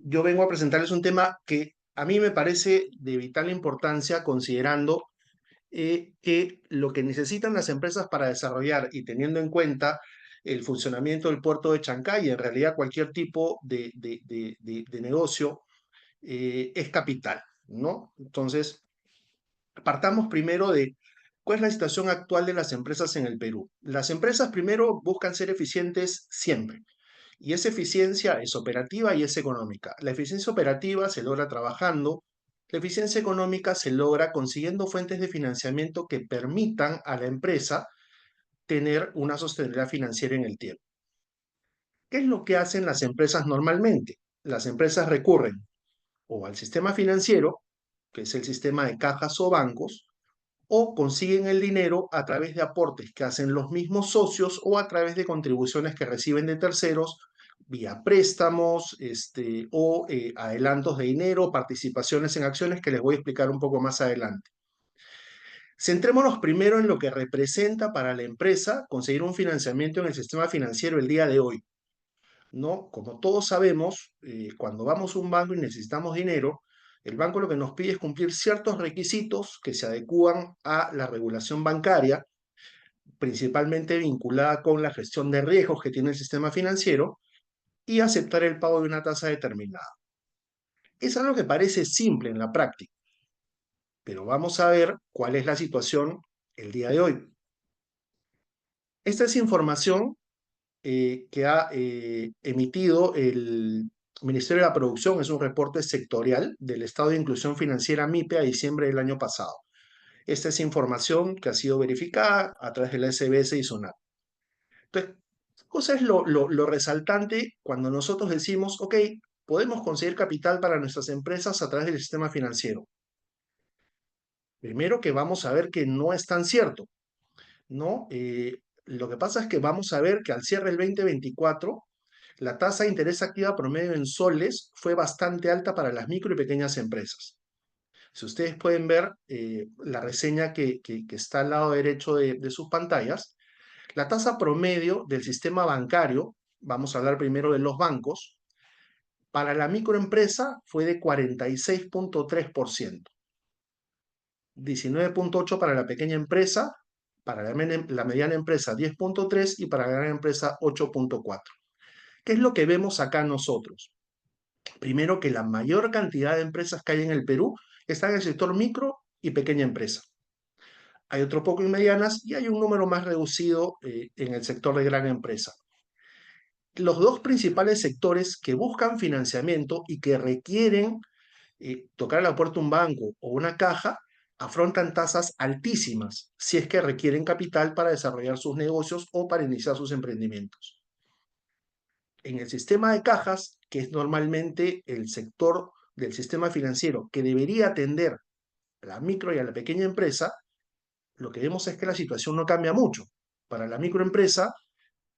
yo vengo a presentarles un tema que a mí me parece de vital importancia considerando que lo que necesitan las empresas para desarrollar y teniendo en cuenta el funcionamiento del puerto de Chancay y en realidad cualquier tipo de negocio es capital, ¿no? Entonces, partamos primero de cuál es la situación actual de las empresas en el Perú. Las empresas primero buscan ser eficientes siempre. Y esa eficiencia es operativa y es económica. La eficiencia operativa se logra trabajando, la eficiencia económica se logra consiguiendo fuentes de financiamiento que permitan a la empresa tener una sostenibilidad financiera en el tiempo. ¿Qué es lo que hacen las empresas normalmente? Las empresas recurren o al sistema financiero, que es el sistema de cajas o bancos, o consiguen el dinero a través de aportes que hacen los mismos socios o a través de contribuciones que reciben de terceros vía préstamos o adelantos de dinero, participaciones en acciones que les voy a explicar un poco más adelante. Centrémonos primero en lo que representa para la empresa conseguir un financiamiento en el sistema financiero el día de hoy, ¿no? Como todos sabemos, cuando vamos a un banco y necesitamos dinero, el banco lo que nos pide es cumplir ciertos requisitos que se adecúan a la regulación bancaria, principalmente vinculada con la gestión de riesgos que tiene el sistema financiero y aceptar el pago de una tasa determinada. Es algo que parece simple en la práctica, pero vamos a ver cuál es la situación el día de hoy. Esta es información que ha emitido el Ministerio de la Producción, es un reporte sectorial del Estado de Inclusión Financiera MIPE a diciembre del año pasado. Esta es información que ha sido verificada a través de la SBS y SUNAT. Entonces, cosa es lo resaltante cuando nosotros decimos, ok, podemos conseguir capital para nuestras empresas a través del sistema financiero. Primero que vamos a ver que no es tan cierto, ¿no? Lo que pasa es que vamos a ver que al cierre del 2024, la tasa de interés activa promedio en soles fue bastante alta para las micro y pequeñas empresas. Si ustedes pueden ver la reseña que está al lado derecho de sus pantallas, la tasa promedio del sistema bancario, vamos a hablar primero de los bancos, para la microempresa fue de 46.3%, 19.8% para la pequeña empresa, para la mediana empresa 10.3% y para la gran empresa 8.4%. ¿Qué es lo que vemos acá nosotros? Primero, que la mayor cantidad de empresas que hay en el Perú están en el sector micro y pequeña empresa. Hay otro poco en medianas y hay un número más reducido en el sector de gran empresa. Los dos principales sectores que buscan financiamiento y que requieren tocar a la puerta un banco o una caja afrontan tasas altísimas si es que requieren capital para desarrollar sus negocios o para iniciar sus emprendimientos. En el sistema de cajas, que es normalmente el sector del sistema financiero que debería atender a la micro y a la pequeña empresa, lo que vemos es que la situación no cambia mucho. Para la microempresa,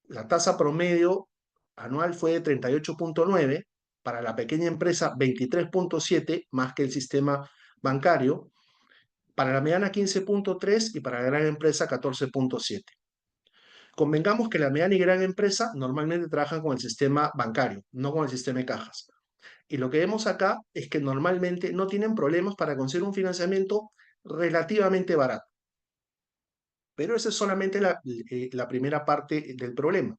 la tasa promedio anual fue de 38.9, para la pequeña empresa 23.7, más que el sistema bancario, para la mediana 15.3 y para la gran empresa 14.7. Convengamos que la mediana y gran empresa normalmente trabajan con el sistema bancario, no con el sistema de cajas. Y lo que vemos acá es que normalmente no tienen problemas para conseguir un financiamiento relativamente barato. Pero esa es solamente la primera parte del problema.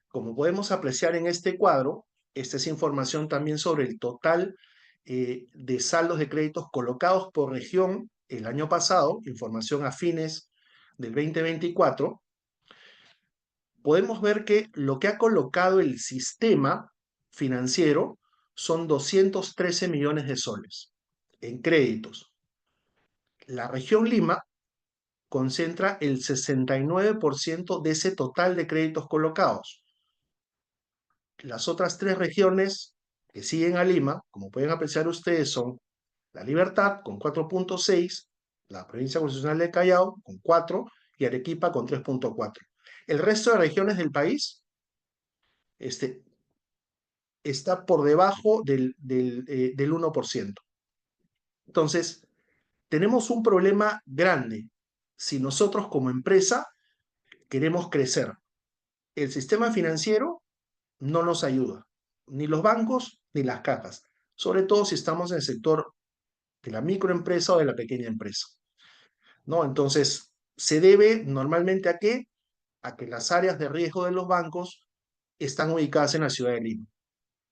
Como podemos apreciar en este cuadro, esta es información también sobre el total de saldos de créditos colocados por región el año pasado, información a fines del 2024. Podemos ver que lo que ha colocado el sistema financiero son 213 millones de soles en créditos. La región Lima concentra el 69% de ese total de créditos colocados. Las otras tres regiones que siguen a Lima, como pueden apreciar ustedes, son La Libertad con 4.6, la provincia constitucional de Callao con 4 y Arequipa con 3.4. El resto de regiones del país este, está por debajo del 1%. Entonces, tenemos un problema grande si nosotros como empresa queremos crecer. El sistema financiero no nos ayuda. ni los bancos ni las cajas, sobre todo si estamos en el sector de la microempresa o de la pequeña empresa, ¿no? Entonces, se debe normalmente a qué? A que las áreas de riesgo de los bancos están ubicadas en la ciudad de Lima.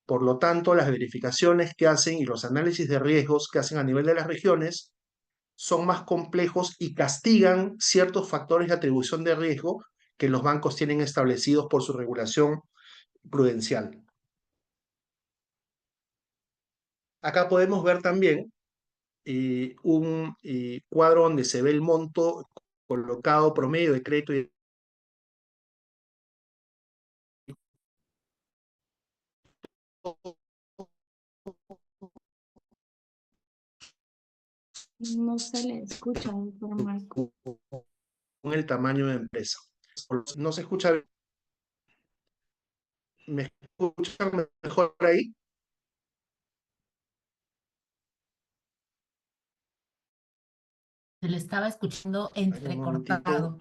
Por lo tanto, las verificaciones que hacen y los análisis de riesgos que hacen a nivel de las regiones son más complejos y castigan ciertos factores de atribución de riesgo que los bancos tienen establecidos por su regulación prudencial. Acá podemos ver también un cuadro donde se ve el monto colocado promedio de crédito y No se le escucha, doctor Marco. con el tamaño de empresa. No se escucha, ¿me escuchan mejor ahí? Se le estaba escuchando Ay, un momentito, entrecortado.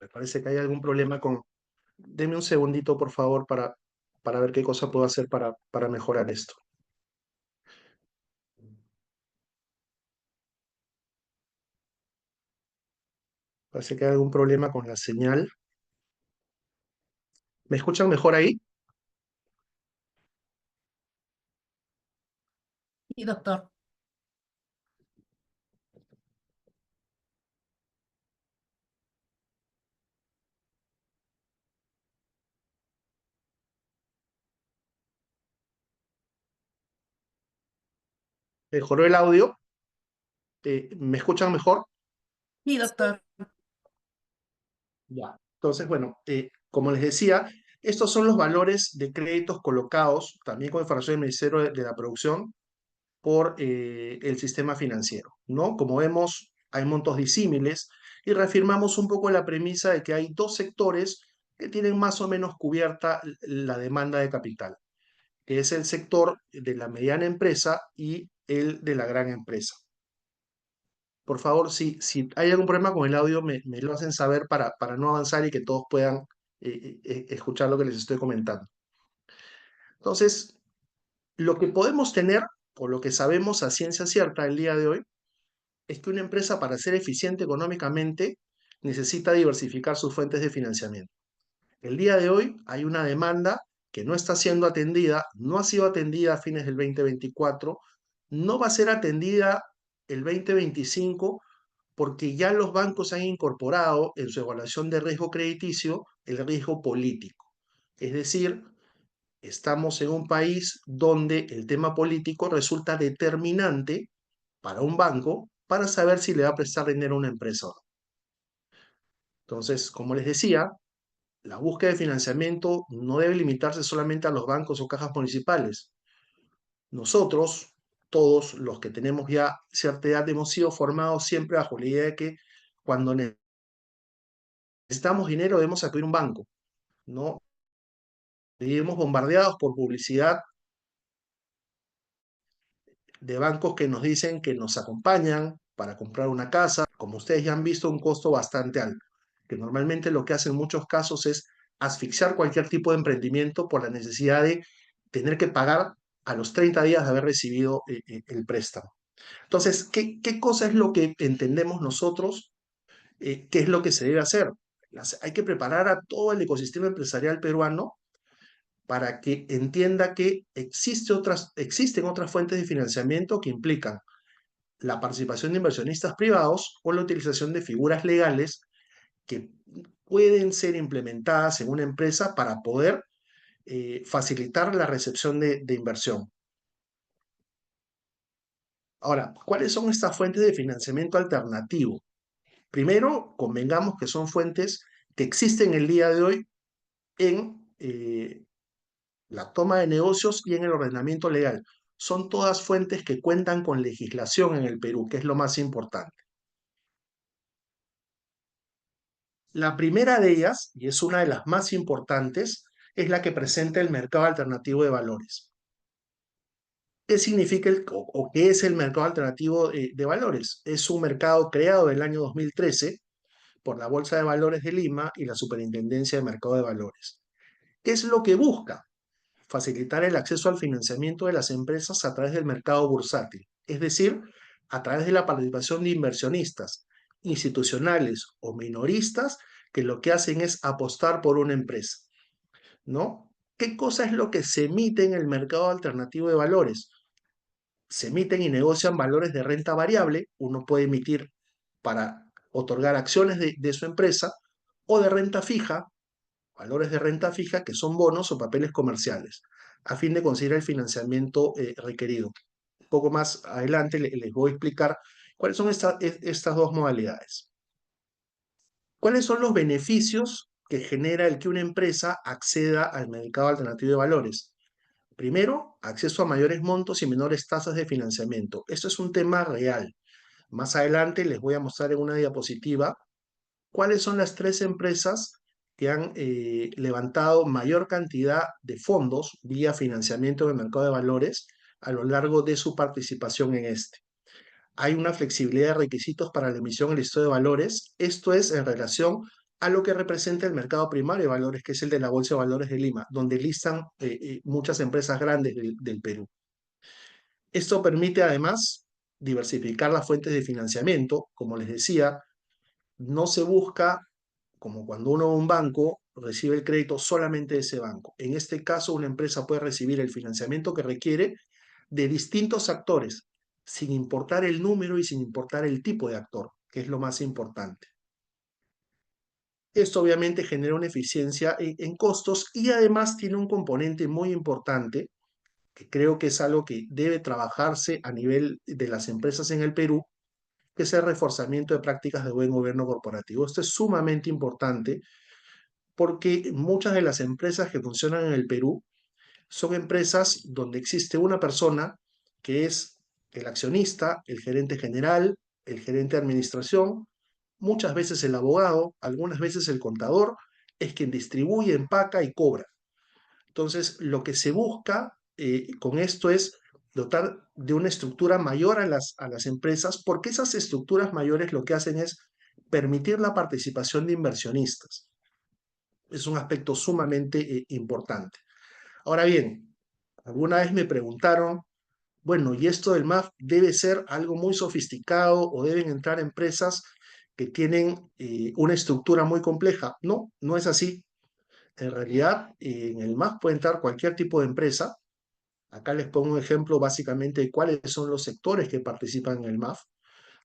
me parece que hay algún problema con... Deme un segundito, por favor, para ver qué cosa puedo hacer para mejorar esto. Parece que hay algún problema con la señal. ¿Me escuchan mejor ahí? Sí, doctor. ¿Mejoró el audio? ¿Me escuchan mejor? Sí, doctor. Ya. Entonces, bueno, como les decía, estos son los valores de créditos colocados también con información del Ministerio de la Producción por el sistema financiero, ¿no? Como vemos, hay montos disímiles y reafirmamos un poco la premisa de que hay dos sectores que tienen más o menos cubierta la demanda de capital, que es el sector de la mediana empresa y el de la gran empresa. Por favor, si hay algún problema con el audio, me lo hacen saber para no avanzar y que todos puedan escuchar lo que les estoy comentando. Entonces, lo que podemos tener, o lo que sabemos a ciencia cierta el día de hoy, es que una empresa para ser eficiente económicamente necesita diversificar sus fuentes de financiamiento. El día de hoy hay una demanda que no está siendo atendida, no ha sido atendida a fines del 2024, no va a ser atendida el 2025 porque ya los bancos han incorporado en su evaluación de riesgo crediticio el riesgo político. Es decir, estamos en un país donde el tema político resulta determinante para un banco para saber si le va a prestar dinero a una empresa o no. Entonces, como les decía, la búsqueda de financiamiento no debe limitarse solamente a los bancos o cajas municipales. Nosotros, todos los que tenemos ya cierta edad, hemos sido formados siempre bajo la idea de que cuando necesitamos dinero debemos acudir a un banco, ¿no? Vivimos bombardeados por publicidad de bancos que nos dicen que nos acompañan para comprar una casa, como ustedes ya han visto, un costo bastante alto, que normalmente lo que hacen en muchos casos es asfixiar cualquier tipo de emprendimiento por la necesidad de tener que pagar a los 30 días de haber recibido el préstamo. Entonces, ¿qué cosa es lo que entendemos nosotros? ¿Qué es lo que se debe hacer? Hay que preparar a todo el ecosistema empresarial peruano para que entienda que existen otras fuentes de financiamiento que implican la participación de inversionistas privados o la utilización de figuras legales que pueden ser implementadas en una empresa para poder facilitar la recepción de inversión. Ahora, ¿cuáles son estas fuentes de financiamiento alternativo? Primero, convengamos que son fuentes que existen el día de hoy en la toma de negocios y en el ordenamiento legal. Son todas fuentes que cuentan con legislación en el Perú, que es lo más importante. La primera de ellas, y es una de las más importantes, es la que presenta el mercado alternativo de valores. ¿Qué significa o qué es el mercado alternativo de valores? Es un mercado creado en el año 2013 por la Bolsa de Valores de Lima y la Superintendencia de Mercado de Valores. ¿Qué es lo que busca? Facilitar el acceso al financiamiento de las empresas a través del mercado bursátil, es decir, a través de la participación de inversionistas, institucionales o minoristas, que lo que hacen es apostar por una empresa, ¿no? ¿Qué cosa es lo que se emite en el mercado alternativo de valores? Se emiten y negocian valores de renta variable, uno puede emitir para otorgar acciones de su empresa, o de renta fija, valores de renta fija que son bonos o papeles comerciales, a fin de conseguir el financiamiento requerido. Un poco más adelante les voy a explicar cuáles son estas dos modalidades. ¿Cuáles son los beneficios que genera el que una empresa acceda al mercado alternativo de valores? Primero, acceso a mayores montos y menores tasas de financiamiento. Esto es un tema real. Más adelante les voy a mostrar en una diapositiva cuáles son las 3 empresas que han levantado mayor cantidad de fondos vía financiamiento en el mercado de valores a lo largo de su participación en este. Hay una flexibilidad de requisitos para la emisión del listado de valores. Esto es en relación a lo que representa el mercado primario de valores, que es el de la Bolsa de Valores de Lima, donde listan muchas empresas grandes del Perú. Esto permite además diversificar las fuentes de financiamiento. Como les decía, no se busca, como cuando uno va a un banco, recibe el crédito solamente de ese banco. En este caso, una empresa puede recibir el financiamiento que requiere de distintos actores, sin importar el número y sin importar el tipo de actor, que es lo más importante. Esto obviamente genera una eficiencia en costos y además tiene un componente muy importante, que creo que es algo que debe trabajarse a nivel de las empresas en el Perú, que es el reforzamiento de prácticas de buen gobierno corporativo. Esto es sumamente importante porque muchas de las empresas que funcionan en el Perú son empresas donde existe una persona que es el accionista, el gerente general, el gerente de administración, muchas veces el abogado, algunas veces el contador, es quien distribuye, empaca y cobra. Entonces, lo que se busca con esto es dotar de una estructura mayor a las empresas, porque esas estructuras mayores lo que hacen es permitir la participación de inversionistas. Es un aspecto sumamente importante. Ahora bien, alguna vez me preguntaron, bueno, ¿y esto del MAF debe ser algo muy sofisticado o deben entrar empresas que tienen una estructura muy compleja? No, no es así. En realidad, en el MAF puede entrar cualquier tipo de empresa. Acá les pongo un ejemplo básicamente de cuáles son los sectores que participan en el MAF.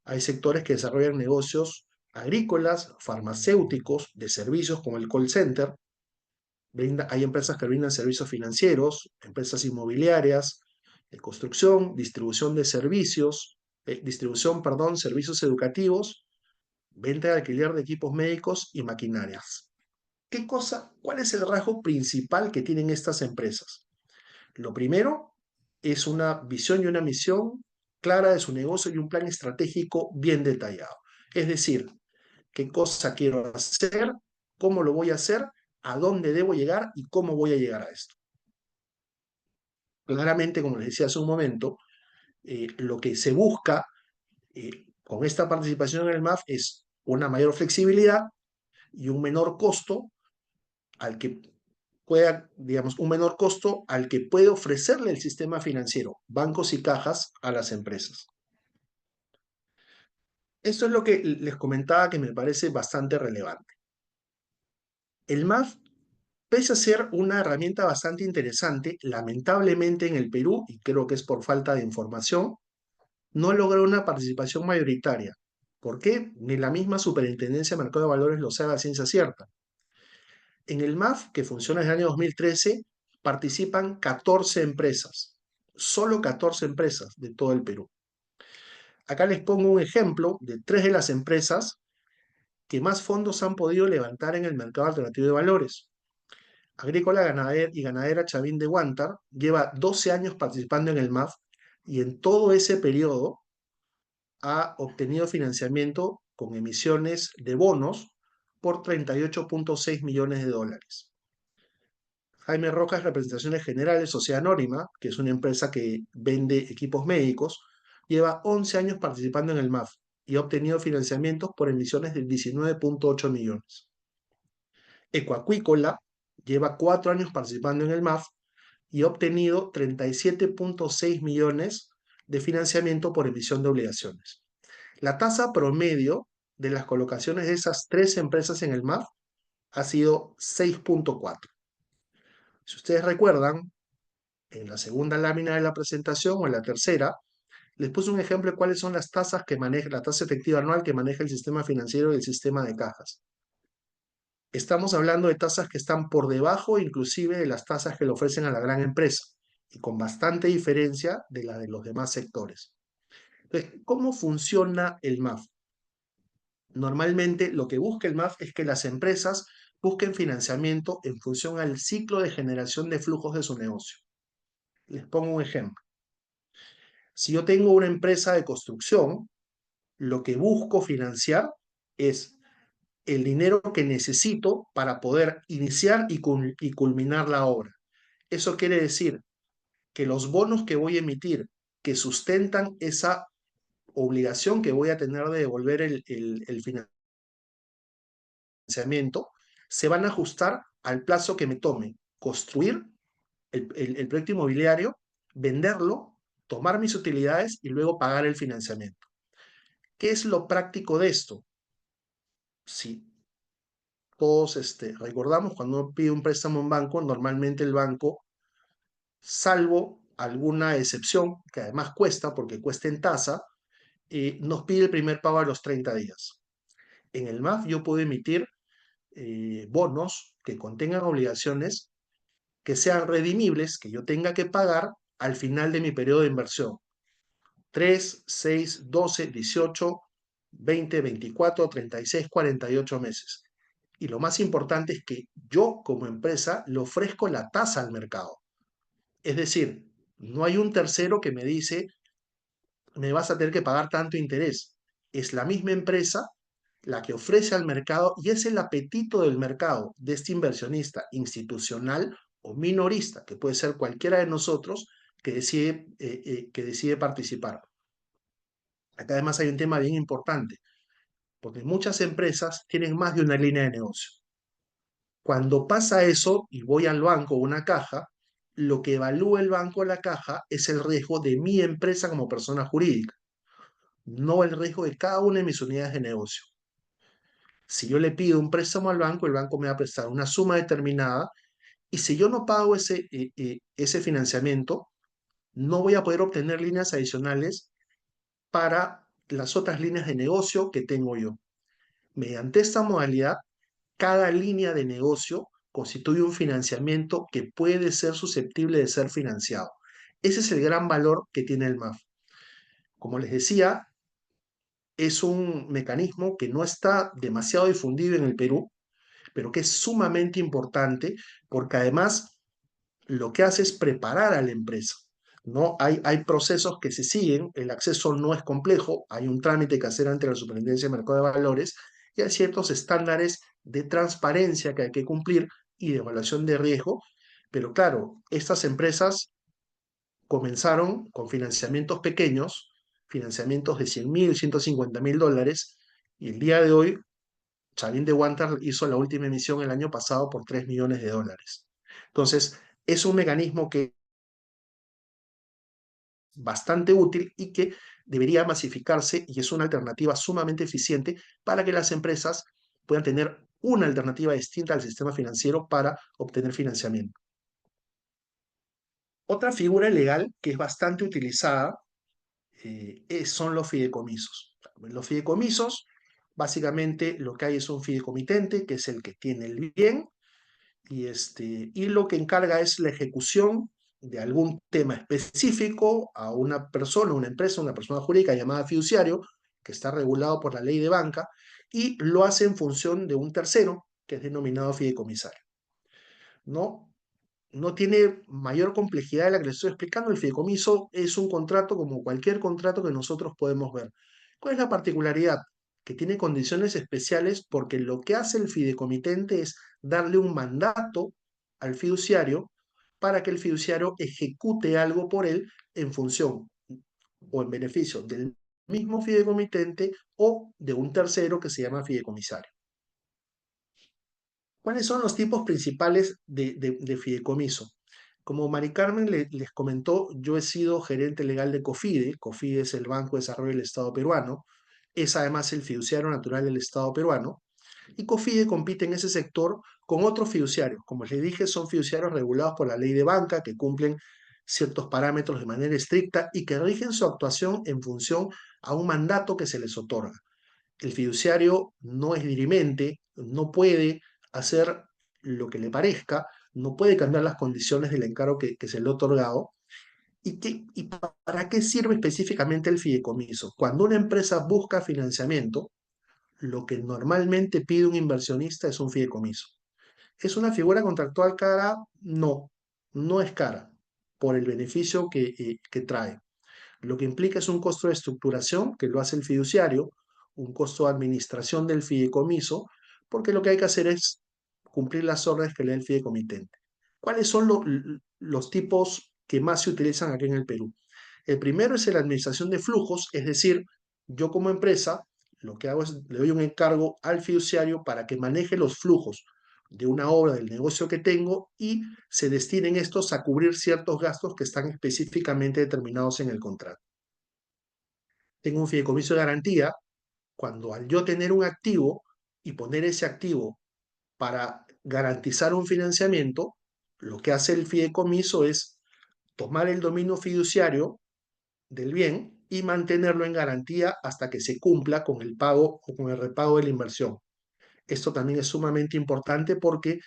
Hay sectores que desarrollan negocios agrícolas, farmacéuticos, de servicios como el call center. Hay empresas que brindan servicios financieros, empresas inmobiliarias, de construcción, distribución de servicios, servicios educativos, venta de alquiler de equipos médicos y maquinarias. ¿Cuál es el rasgo principal que tienen estas empresas? Lo primero es una visión y una misión clara de su negocio y un plan estratégico bien detallado. Es decir, qué cosa quiero hacer, cómo lo voy a hacer, a dónde debo llegar y cómo voy a llegar a esto. Claramente, como les decía hace un momento, lo que se busca con esta participación en el MAF es una mayor flexibilidad y un menor costo al que un menor costo al que puede ofrecerle el sistema financiero, bancos y cajas, a las empresas. Esto es lo que les comentaba que me parece bastante relevante. El MAF, pese a ser una herramienta bastante interesante, lamentablemente en el Perú, y creo que es por falta de información, no logró una participación mayoritaria. ¿Por qué? Ni la misma Superintendencia de Mercado de Valores lo sabe a ciencia cierta. En el MAF, que funciona desde el año 2013, participan 14 empresas, solo 14 empresas de todo el Perú. Acá les pongo un ejemplo de 3 de las empresas que más fondos han podido levantar en el mercado alternativo de valores. Agrícola y Ganadera Chavín de Huántar lleva 12 años participando en el MAF y en todo ese periodo ha obtenido financiamiento con emisiones de bonos por 38.6 millones de dólares. Jaime Rojas, Representaciones Generales, Sociedad Anónima, que es una empresa que vende equipos médicos, lleva 11 años participando en el MAF y ha obtenido financiamientos por emisiones de 19,8 millones. Ecoacuícola lleva 4 años participando en el MAF y ha obtenido 37,6 millones de financiamiento por emisión de obligaciones. La tasa promedio de las colocaciones de esas 3 empresas en el MAF ha sido 6,4. Si ustedes recuerdan, en la segunda lámina de la presentación o en la tercera, les puse un ejemplo de cuáles son las tasas que maneja, la tasa efectiva anual que maneja el sistema financiero y el sistema de cajas. Estamos hablando de tasas que están por debajo inclusive de las tasas que le ofrecen a la gran empresa y con bastante diferencia de la de los demás sectores. Entonces, ¿cómo funciona el MAF? Normalmente lo que busca el MAF es que las empresas busquen financiamiento en función al ciclo de generación de flujos de su negocio. Les pongo un ejemplo. Si yo tengo una empresa de construcción, lo que busco financiar es el dinero que necesito para poder iniciar y culminar la obra. Eso quiere decir que los bonos que voy a emitir, que sustentan esa obligación que voy a tener de devolver el financiamiento, se van a ajustar al plazo que me tome construir el proyecto inmobiliario, venderlo, tomar mis utilidades y luego pagar el financiamiento. ¿Qué es lo práctico de esto? Si todos recordamos, cuando uno pide un préstamo en banco, normalmente el banco, salvo alguna excepción, que además cuesta, porque cuesta en tasa, nos pide el primer pago a los 30 días. En el MAF yo puedo emitir bonos que contengan obligaciones que sean redimibles, que yo tenga que pagar al final de mi periodo de inversión. 3, 6, 12, 18, 20, 24, 36, 48 meses. Y lo más importante es que yo como empresa le ofrezco la tasa al mercado. Es decir, no hay un tercero que me dice, me vas a tener que pagar tanto interés. Es la misma empresa la que ofrece al mercado y es el apetito del mercado de este inversionista institucional o minorista, que puede ser cualquiera de nosotros que decide participar. Acá además hay un tema bien importante, porque muchas empresas tienen más de una línea de negocio. Cuando pasa eso y voy al banco o una caja, lo que evalúa el banco o la caja es el riesgo de mi empresa como persona jurídica, no el riesgo de cada una de mis unidades de negocio. Si yo le pido un préstamo al banco, el banco me va a prestar una suma determinada y si yo no pago ese financiamiento, no voy a poder obtener líneas adicionales para las otras líneas de negocio que tengo yo. Mediante esta modalidad, cada línea de negocio constituye un financiamiento que puede ser susceptible de ser financiado. Ese es el gran valor que tiene el MAF. Como les decía, es un mecanismo que no está demasiado difundido en el Perú, pero que es sumamente importante porque además lo que hace es preparar a la empresa. ¿No? Hay procesos que se siguen, el acceso no es complejo, hay un trámite que hacer ante la Superintendencia de Mercado de Valores y hay ciertos estándares de transparencia que hay que cumplir y de evaluación de riesgo, pero claro, estas empresas comenzaron con financiamientos pequeños, financiamientos de 100.000, 150.000 dólares, y el día de hoy, Chalín de Huántar hizo la última emisión el año pasado por 3 millones de dólares. Entonces, es un mecanismo que bastante útil y que debería masificarse y es una alternativa sumamente eficiente para que las empresas puedan tener una alternativa distinta al sistema financiero para obtener financiamiento. Otra figura legal que es bastante utilizada son los fideicomisos. Los fideicomisos, básicamente lo que hay es un fideicomitente, que es el que tiene el bien, y lo que encarga es la ejecución de algún tema específico a una persona, una empresa, una persona jurídica llamada fiduciario, que está regulado por la ley de banca, y lo hace en función de un tercero, que es denominado fideicomisario. No tiene mayor complejidad de la que les estoy explicando. El fideicomiso es un contrato como cualquier contrato que nosotros podemos ver. ¿Cuál es la particularidad? Que tiene condiciones especiales porque lo que hace el fideicomitente es darle un mandato al fiduciario para que el fiduciario ejecute algo por él en función o en beneficio del mismo fideicomitente o de un tercero que se llama fideicomisario. ¿Cuáles son los tipos principales de fideicomiso? Como Mari Carmen les comentó, yo he sido gerente legal de COFIDE. COFIDE es el Banco de Desarrollo del Estado peruano. Es además el fiduciario natural del Estado peruano. Y COFIDE compite en ese sector con otros fiduciarios. Como les dije, son fiduciarios regulados por la ley de banca que cumplen ciertos parámetros de manera estricta y que rigen su actuación en función a un mandato que se les otorga. El fiduciario no es dirimente, no puede hacer lo que le parezca, no puede cambiar las condiciones del encargo que se le ha otorgado. ¿Y para qué sirve específicamente el fideicomiso? Cuando una empresa busca financiamiento, lo que normalmente pide un inversionista es un fideicomiso. ¿Es una figura contractual cara? No, no es cara por el beneficio que trae. Lo que implica es un costo de estructuración que lo hace el fiduciario, un costo de administración del fideicomiso, porque lo que hay que hacer es cumplir las órdenes que le da el fideicomitente. ¿Cuáles son los tipos que más se utilizan aquí en el Perú? El primero es la administración de flujos, es decir, yo como empresa lo que hago es le doy un encargo al fiduciario para que maneje los flujos de una obra del negocio que tengo y se destinen estos a cubrir ciertos gastos que están específicamente determinados en el contrato. Tengo un fideicomiso de garantía cuando al yo tener un activo y poner ese activo para garantizar un financiamiento, lo que hace el fideicomiso es tomar el dominio fiduciario del bien y mantenerlo en garantía hasta que se cumpla con el pago o con el repago de la inversión. Esto también es sumamente importante porque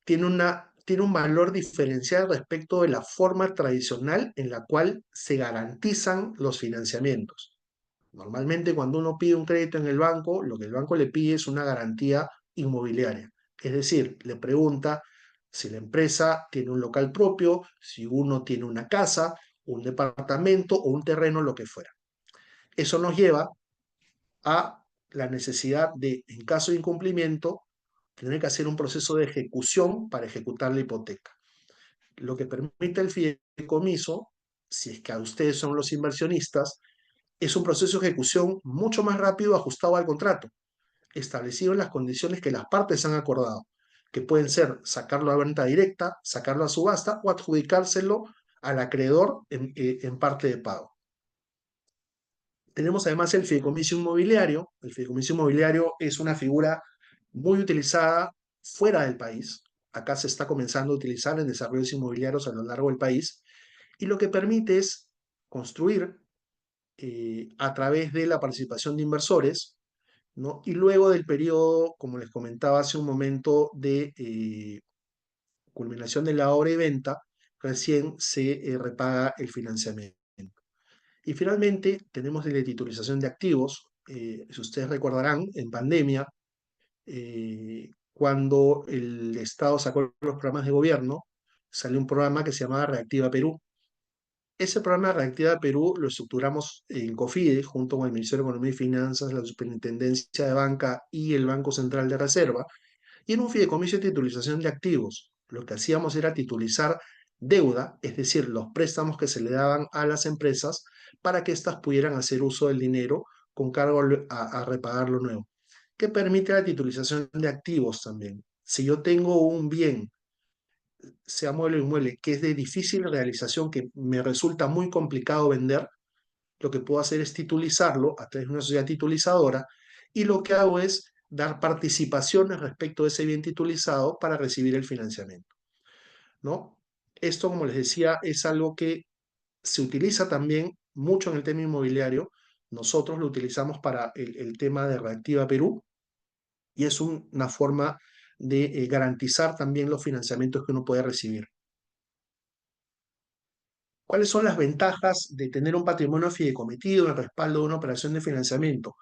tiene un valor diferencial respecto de la forma tradicional en la cual se garantizan los financiamientos. Normalmente cuando uno pide un crédito en el banco, lo que el banco le pide es una garantía inmobiliaria. Es decir, le pregunta si la empresa tiene un local propio, si uno tiene una casa, un departamento o un terreno, lo que fuera. Eso nos lleva a la necesidad de, en caso de incumplimiento, tener que hacer un proceso de ejecución para ejecutar la hipoteca. Lo que permite el fideicomiso, si es que a ustedes son los inversionistas, es un proceso de ejecución mucho más rápido ajustado al contrato, establecido en las condiciones que las partes han acordado, que pueden ser sacarlo a venta directa, sacarlo a subasta o adjudicárselo al acreedor en parte de pago. Tenemos además el fideicomiso inmobiliario. El fideicomiso inmobiliario es una figura muy utilizada fuera del país. Acá se está comenzando a utilizar en desarrollos inmobiliarios a lo largo del país y lo que permite es construir a través de la participación de inversores, ¿no? Y luego del periodo, como les comentaba hace un momento, de culminación de la obra y venta, recién se repaga el financiamiento. Y finalmente tenemos la titulización de activos. Si ustedes recordarán, en pandemia, cuando el Estado sacó los programas de gobierno, salió un programa que se llamaba Reactiva Perú. Ese programa Reactiva Perú lo estructuramos en COFIDE, junto con el Ministerio de Economía y Finanzas, la Superintendencia de Banca y el Banco Central de Reserva, y en un fideicomiso de titulización de activos. Lo que hacíamos era titulizar deuda, es decir, los préstamos que se le daban a las empresas para que éstas pudieran hacer uso del dinero con cargo a repagar lo nuevo. ¿Qué permite la titulización de activos también? Si yo tengo un bien, sea mueble o inmueble, que es de difícil realización, que me resulta muy complicado vender, lo que puedo hacer es titulizarlo a través de una sociedad titulizadora y lo que hago es dar participaciones respecto de ese bien titulizado para recibir el financiamiento, ¿no? Esto, como les decía, es algo que se utiliza también mucho en el tema inmobiliario. Nosotros lo utilizamos para el tema de Reactiva Perú y es una forma de garantizar también los financiamientos que uno puede recibir. ¿Cuáles son las ventajas de tener un patrimonio fideicometido en el respaldo de una operación de financiamiento?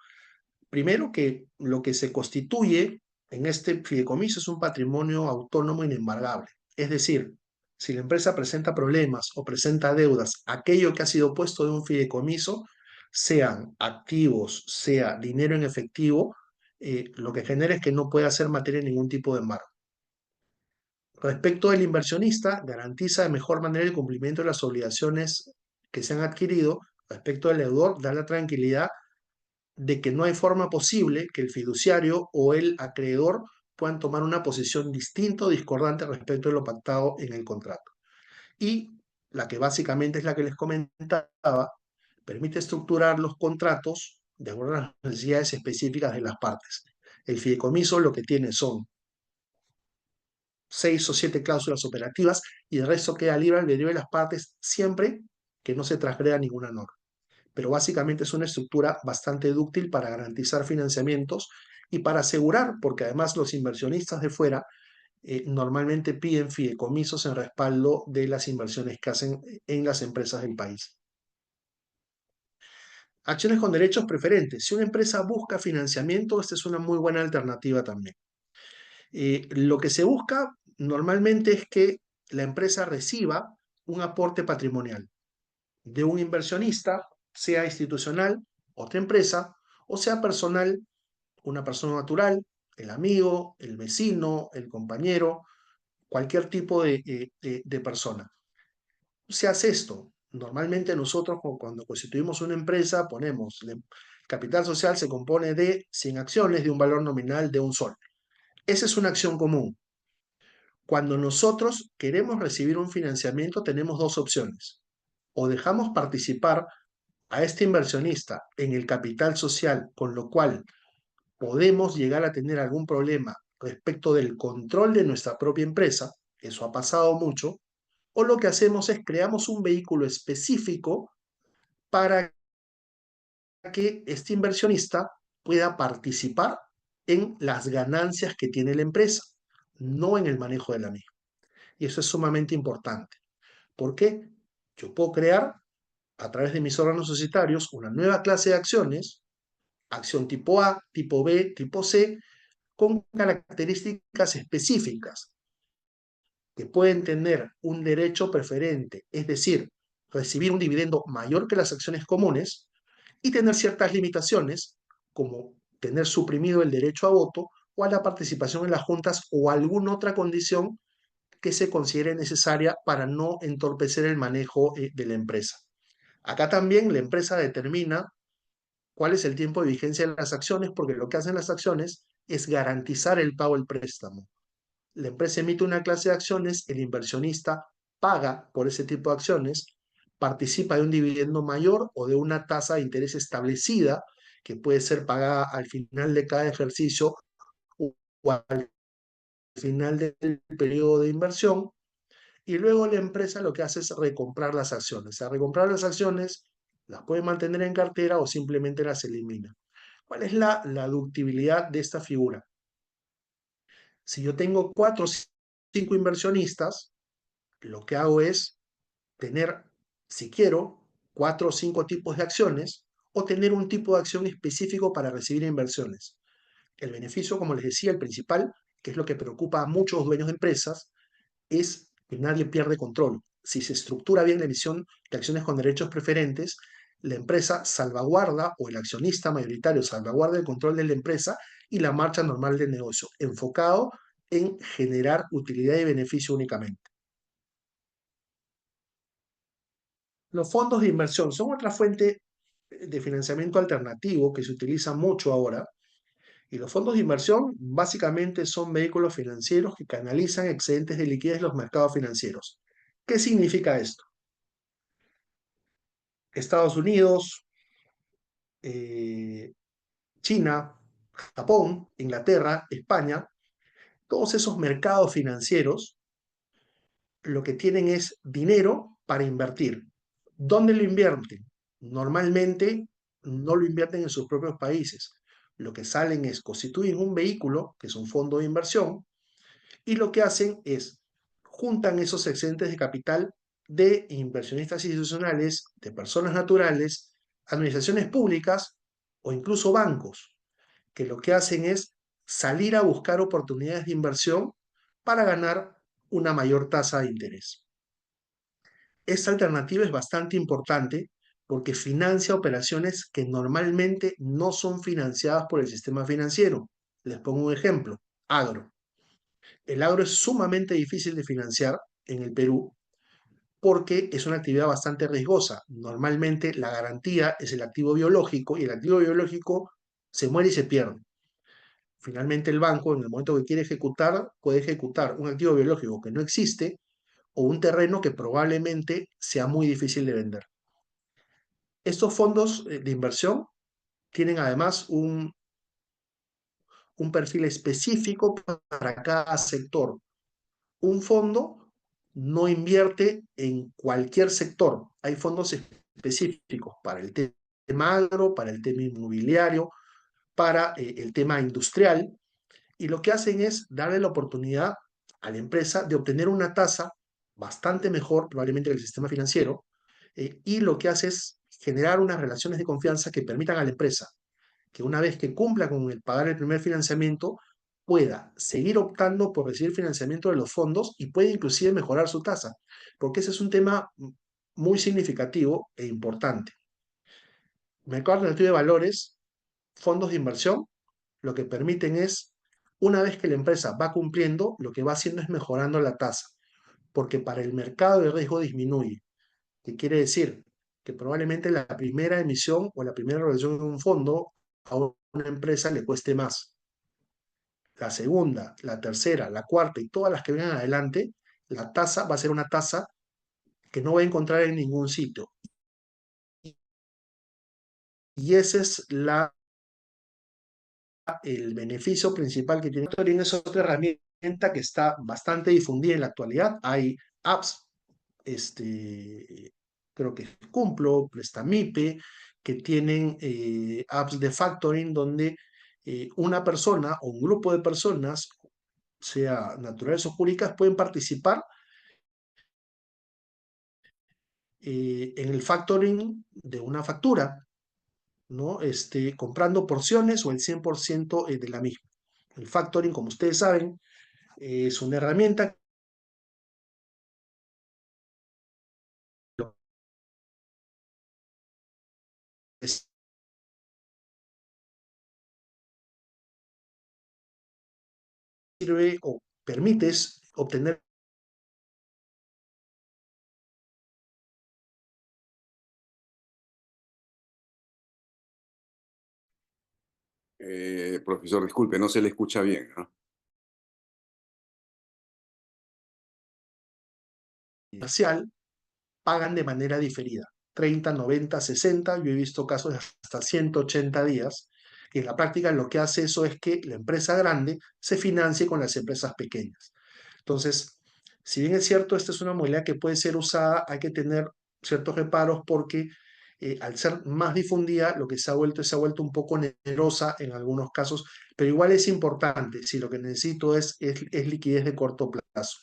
Primero, que lo que se constituye en este fideicomiso es un patrimonio autónomo inembargable. Es decir, si la empresa presenta problemas o presenta deudas, aquello que ha sido puesto de un fideicomiso, sean activos, sea dinero en efectivo, lo que genera es que no puede hacer materia de ningún tipo de embargo. Respecto del inversionista, garantiza de mejor manera el cumplimiento de las obligaciones que se han adquirido respecto del deudor, da la tranquilidad de que no hay forma posible que el fiduciario o el acreedor puedan tomar una posición distinta o discordante respecto de lo pactado en el contrato. Y la que básicamente es la que les comentaba, permite estructurar los contratos de acuerdo a las necesidades específicas de las partes. El fideicomiso lo que tiene son 6 o 7 cláusulas operativas y el resto queda libre albedrío de las partes siempre que no se transgreda ninguna norma. Pero básicamente es una estructura bastante dúctil para garantizar financiamientos y para asegurar, porque además los inversionistas de fuera normalmente piden fideicomisos en respaldo de las inversiones que hacen en las empresas del país. Acciones con derechos preferentes. Si una empresa busca financiamiento, esta es una muy buena alternativa también. Lo que se busca normalmente es que la empresa reciba un aporte patrimonial de un inversionista, sea institucional, otra empresa, o sea personal, una persona natural, el amigo, el vecino, el compañero, cualquier tipo de persona. Se hace esto. Normalmente nosotros cuando constituimos una empresa ponemos, el capital social se compone de 100 acciones de un valor nominal de $1. Esa es una acción común. Cuando nosotros queremos recibir un financiamiento tenemos dos opciones. O dejamos participar a este inversionista en el capital social, con lo cual podemos llegar a tener algún problema respecto del control de nuestra propia empresa, eso ha pasado mucho, o lo que hacemos es creamos un vehículo específico para que este inversionista pueda participar en las ganancias que tiene la empresa, no en el manejo de la misma. Y eso es sumamente importante. ¿Por qué? Yo puedo crear a través de mis órganos societarios una nueva clase de acciones, acción tipo A, tipo B, tipo C, con características específicas que pueden tener un derecho preferente, es decir, recibir un dividendo mayor que las acciones comunes y tener ciertas limitaciones, como tener suprimido el derecho a voto o a la participación en las juntas o alguna otra condición que se considere necesaria para no entorpecer el manejo de la empresa. Acá también la empresa determina cuál es el tiempo de vigencia de las acciones, porque lo que hacen las acciones es garantizar el pago del préstamo. La empresa emite una clase de acciones, el inversionista paga por ese tipo de acciones, participa de un dividendo mayor o de una tasa de interés establecida que puede ser pagada al final de cada ejercicio o al final del periodo de inversión. Y luego la empresa lo que hace es recomprar las acciones. Al recomprar las acciones, las puede mantener en cartera o simplemente las elimina. ¿Cuál es la ductibilidad de esta figura? Si yo tengo 4 o 5 inversionistas, lo que hago es tener, si quiero, 4 o 5 tipos de acciones o tener un tipo de acción específico para recibir inversiones. El beneficio, como les decía, el principal, que es lo que preocupa a muchos dueños de empresas, es que nadie pierde control. Si se estructura bien la emisión de acciones con derechos preferentes, la empresa salvaguarda o el accionista mayoritario salvaguarda el control de la empresa y la marcha normal del negocio, enfocado en generar utilidad y beneficio únicamente. Los fondos de inversión son otra fuente de financiamiento alternativo que se utiliza mucho ahora. Y los fondos de inversión básicamente son vehículos financieros que canalizan excedentes de liquidez en los mercados financieros. ¿Qué significa esto? Estados Unidos, eh, China, Japón, Inglaterra, España, todos esos mercados financieros lo que tienen es dinero para invertir. ¿Dónde lo invierten? Normalmente no lo invierten en sus propios países. Lo que salen es constituyen un vehículo, que es un fondo de inversión, y lo que hacen es juntan esos excedentes de capital de inversionistas institucionales, de personas naturales, administraciones públicas o incluso bancos, que lo que hacen es salir a buscar oportunidades de inversión para ganar una mayor tasa de interés. Esta alternativa es bastante importante porque financia operaciones que normalmente no son financiadas por el sistema financiero. Les pongo un ejemplo, agro. El agro es sumamente difícil de financiar en el Perú porque es una actividad bastante riesgosa. Normalmente la garantía es el activo biológico y el activo biológico se muere y se pierde. Finalmente el banco, en el momento que quiere ejecutar, puede ejecutar un activo biológico que no existe o un terreno que probablemente sea muy difícil de vender. Estos fondos de inversión tienen además un perfil específico para cada sector. Un fondo no invierte en cualquier sector. Hay fondos específicos para el tema agro, para el tema inmobiliario, para el tema industrial, y lo que hacen es darle la oportunidad a la empresa de obtener una tasa bastante mejor, probablemente, que el sistema financiero, y lo que hace es generar unas relaciones de confianza que permitan a la empresa que una vez que cumpla con el pagar el primer financiamiento, pueda seguir optando por recibir financiamiento de los fondos y puede inclusive mejorar su tasa, porque ese es un tema muy significativo e importante. Mercado alternativo de valores, fondos de inversión, lo que permiten es, una vez que la empresa va cumpliendo, lo que va haciendo es mejorando la tasa, porque para el mercado de riesgo disminuye. ¿Qué quiere decir? Que probablemente la primera emisión o la primera evaluación de un fondo a una empresa le cueste más. La segunda, la tercera, la cuarta y todas las que vengan adelante, la tasa va a ser una tasa que no va a encontrar en ningún sitio. Y ese es el beneficio principal que tiene Factoring. Es otra herramienta que está bastante difundida en la actualidad. Hay apps, creo que Cumplo, Prestamipe, que tienen apps de factoring donde una persona o un grupo de personas, sea naturales o jurídicas, pueden participar en el factoring de una factura, ¿no? Comprando porciones o el 100% de la misma. El factoring, como ustedes saben, es una herramienta que sirve o permites obtener. Profesor, disculpe, no se le escucha bien, ¿no? Comercial, pagan de manera diferida, 30, 90, 60, yo he visto casos de hasta 180 días, y en la práctica lo que hace eso es que la empresa grande se financie con las empresas pequeñas. Entonces, si bien es cierto, esta es una modalidad que puede ser usada, hay que tener ciertos reparos porque al ser más difundida, lo que se ha vuelto un poco onerosa en algunos casos, pero igual es importante si lo que necesito es liquidez de corto plazo.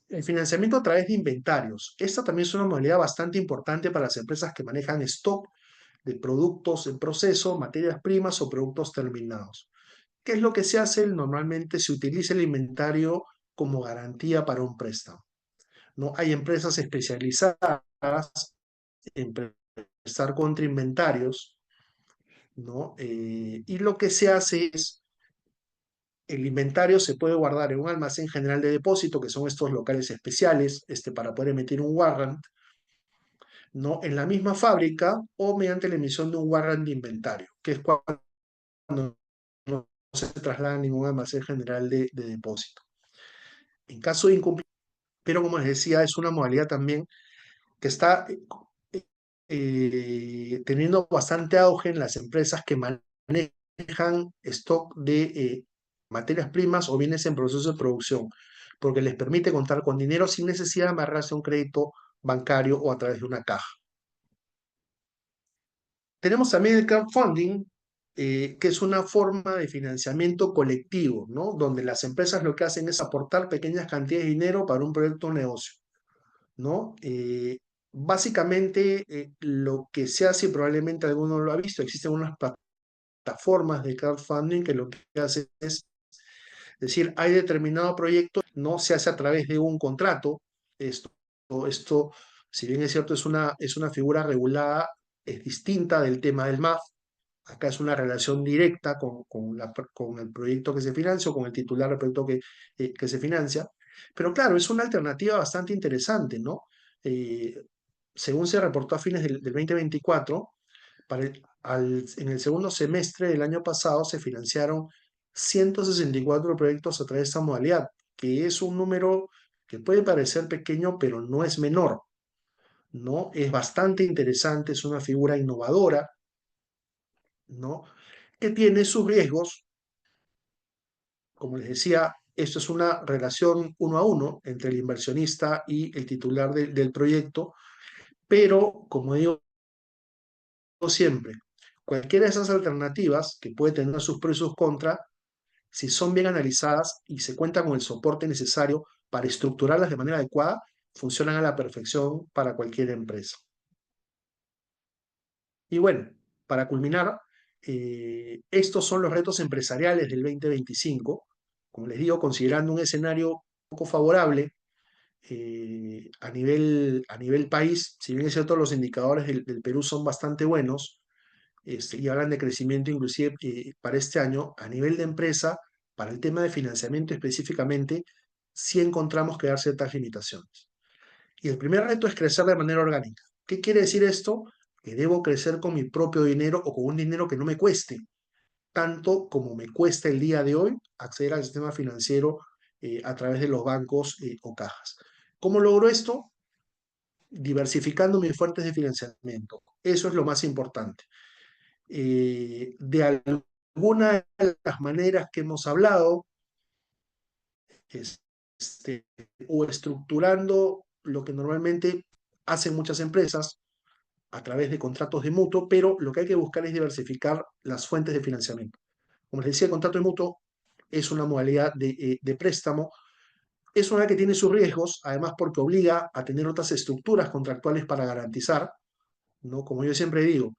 El financiamiento a través de inventarios. Esta también es una modalidad bastante importante para las empresas que manejan stock de productos en proceso, materias primas o productos terminados. ¿Qué es lo que se hace? Normalmente se utiliza el inventario como garantía para un préstamo, ¿no? Hay empresas especializadas en prestar contra inventarios, ¿no? Y lo que se hace es, el inventario se puede guardar en un almacén general de depósito, que son estos locales especiales, para poder emitir un warrant, ¿no? En la misma fábrica o mediante la emisión de un warrant de inventario, que es cuando no se traslada a ningún almacén general de depósito. En caso de incumplimiento, pero como les decía, es una modalidad también que está teniendo bastante auge en las empresas que manejan stock de materias primas o bienes en proceso de producción, porque les permite contar con dinero sin necesidad de amarrarse a un crédito bancario o a través de una caja. Tenemos también el crowdfunding, que es una forma de financiamiento colectivo, ¿no? Donde las empresas lo que hacen es aportar pequeñas cantidades de dinero para un proyecto o negocio, ¿no? Básicamente, lo que se hace, y probablemente alguno lo ha visto, existen unas plataformas de crowdfunding que lo que hace es decir, hay determinado proyecto, no se hace a través de un contrato. Esto, si bien es cierto, es una figura regulada, es distinta del tema del MAF, Acá es una relación directa con el proyecto que se financia o con el titular del proyecto que se financia. Pero claro, es una alternativa bastante interesante, ¿no? Eh, Según se reportó a fines del 2024, en el segundo semestre del año pasado se financiaron 164 proyectos a través de esta modalidad, que es un número que puede parecer pequeño, pero no es menor, ¿no? Es bastante interesante, es una figura innovadora, ¿no? Que tiene sus riesgos. Como les decía, esto es una relación uno a uno entre el inversionista y el titular del proyecto, pero como digo siempre, cualquiera de esas alternativas, que puede tener sus pros y sus contras, si son bien analizadas y se cuenta con el soporte necesario para estructurarlas de manera adecuada, funcionan a la perfección para cualquier empresa. Y bueno, para culminar, estos son los retos empresariales del 2025. Como les digo, considerando un escenario poco favorable a nivel país, si bien es cierto, los indicadores del Perú son bastante buenos, y hablan de crecimiento inclusive para este año, a nivel de empresa, para el tema de financiamiento específicamente, sí encontramos que dar ciertas limitaciones. Y el primer reto es crecer de manera orgánica. ¿Qué quiere decir esto? Que debo crecer con mi propio dinero o con un dinero que no me cueste, tanto como me cuesta el día de hoy acceder al sistema financiero a través de los bancos o cajas. ¿Cómo logro esto? Diversificando mis fuentes de financiamiento. Eso es lo más importante. De alguna de las maneras que hemos hablado, este, o estructurando lo que normalmente hacen muchas empresas a través de contratos de mutuo, pero lo que hay que buscar es diversificar las fuentes de financiamiento. Como les decía, el contrato de mutuo es una modalidad de préstamo, es una que tiene sus riesgos, además porque obliga a tener otras estructuras contractuales para garantizar, ¿no? Como yo siempre digo,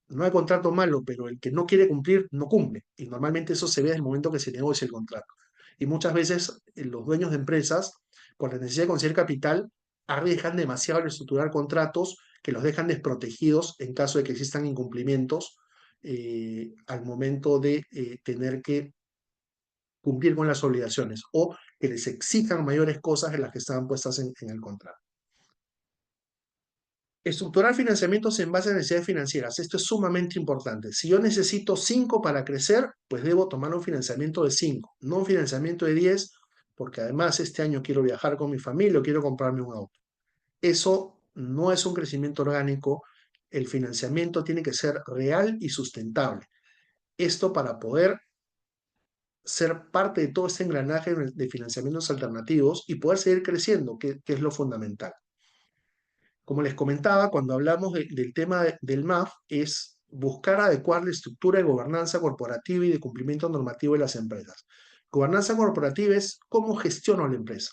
no hay contrato malo, pero el que no quiere cumplir, no cumple. Y normalmente eso se ve desde el momento que se negocia el contrato. Y muchas veces los dueños de empresas, por la necesidad de conseguir capital, arriesgan demasiado al estructurar contratos que los dejan desprotegidos en caso de que existan incumplimientos al momento de tener que cumplir con las obligaciones o que les exijan mayores cosas de las que estaban puestas en el contrato. Estructurar financiamientos en base a necesidades financieras. Esto es sumamente importante. Si yo necesito 5 para crecer, pues debo tomar un financiamiento de 5, no un financiamiento de 10, porque además este año quiero viajar con mi familia o quiero comprarme un auto. Eso no es un crecimiento orgánico. El financiamiento tiene que ser real y sustentable. Esto para poder ser parte de todo este engranaje de financiamientos alternativos y poder seguir creciendo, que es lo fundamental. Como les comentaba, cuando hablamos del tema del MAF, es buscar adecuar la estructura de gobernanza corporativa y de cumplimiento normativo de las empresas. Gobernanza corporativa es cómo gestiono la empresa,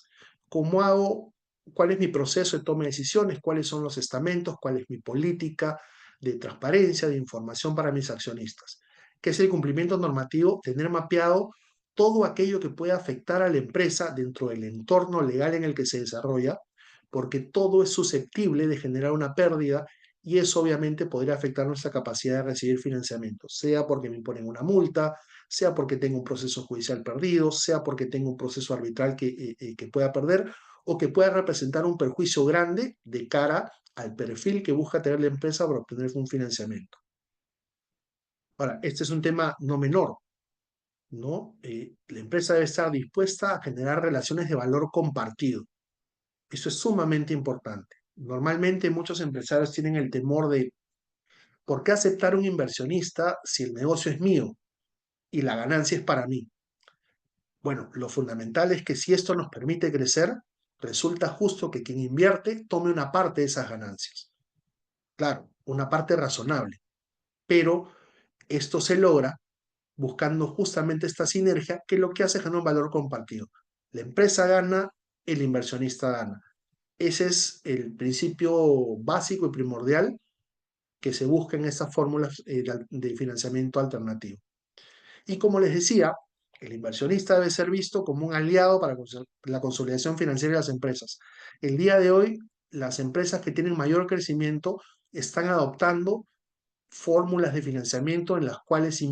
cómo hago, cuál es mi proceso de toma de decisiones, cuáles son los estamentos, cuál es mi política de transparencia, de información para mis accionistas. ¿Qué es el cumplimiento normativo? Tener mapeado todo aquello que pueda afectar a la empresa dentro del entorno legal en el que se desarrolla, porque todo es susceptible de generar una pérdida y eso obviamente podría afectar nuestra capacidad de recibir financiamiento, sea porque me imponen una multa, sea porque tengo un proceso judicial perdido, sea porque tengo un proceso arbitral que pueda perder o que pueda representar un perjuicio grande de cara al perfil que busca tener la empresa para obtener un financiamiento. Ahora, este es un tema no menor, ¿no? La empresa debe estar dispuesta a generar relaciones de valor compartido. Eso es sumamente importante. Normalmente muchos empresarios tienen el temor de ¿por qué aceptar un inversionista si el negocio es mío y la ganancia es para mí? Bueno, lo fundamental es que si esto nos permite crecer, resulta justo que quien invierte tome una parte de esas ganancias. Claro, una parte razonable, pero esto se logra buscando justamente esta sinergia que lo que hace es generar un valor compartido. La empresa gana, el inversionista gana. Ese es el principio básico y primordial que se busca en estas fórmulas de financiamiento alternativo. Y como les decía, el inversionista debe ser visto como un aliado para la consolidación financiera de las empresas. El día de hoy, las empresas que tienen mayor crecimiento están adoptando fórmulas de financiamiento en las cuales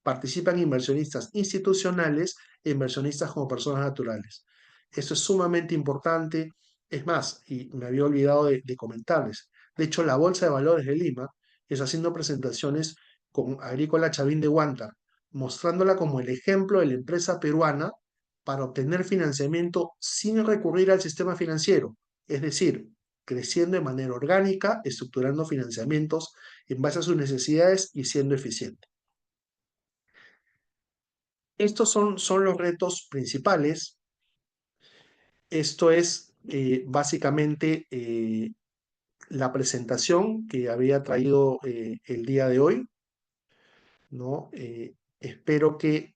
participan inversionistas institucionales e inversionistas como personas naturales. Esto es sumamente importante. Es más, y me había olvidado de comentarles, de hecho, la Bolsa de Valores de Lima está haciendo presentaciones con Agrícola Chavín de Huántar, mostrándola como el ejemplo de la empresa peruana para obtener financiamiento sin recurrir al sistema financiero, es decir, creciendo de manera orgánica, estructurando financiamientos en base a sus necesidades y siendo eficiente. Estos son los retos principales. Esto es básicamente la presentación que había traído el día de hoy, ¿no? Espero que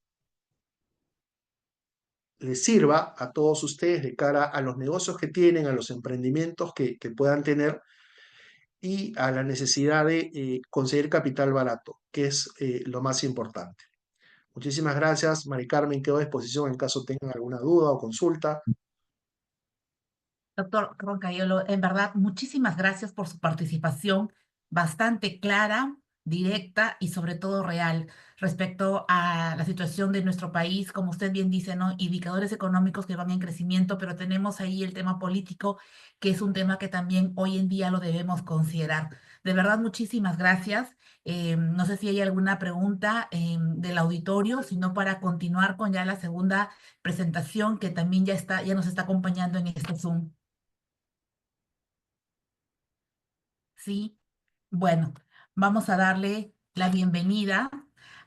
les sirva a todos ustedes de cara a los negocios que tienen, a los emprendimientos que puedan tener y a la necesidad de conseguir capital barato, que es lo más importante. Muchísimas gracias, Mari Carmen. Quedo a disposición en caso tengan alguna duda o consulta. Doctor Roncayolo, en verdad, muchísimas gracias por su participación bastante clara, directa y sobre todo real respecto a la situación de nuestro país. Como usted bien dice, ¿no? Indicadores económicos que van en crecimiento, pero tenemos ahí el tema político, que es un tema que también hoy en día lo debemos considerar. De verdad, muchísimas gracias. No sé si hay alguna pregunta del auditorio, sino para continuar con ya la segunda presentación que también ya nos está acompañando en este Zoom. Sí, bueno, vamos a darle la bienvenida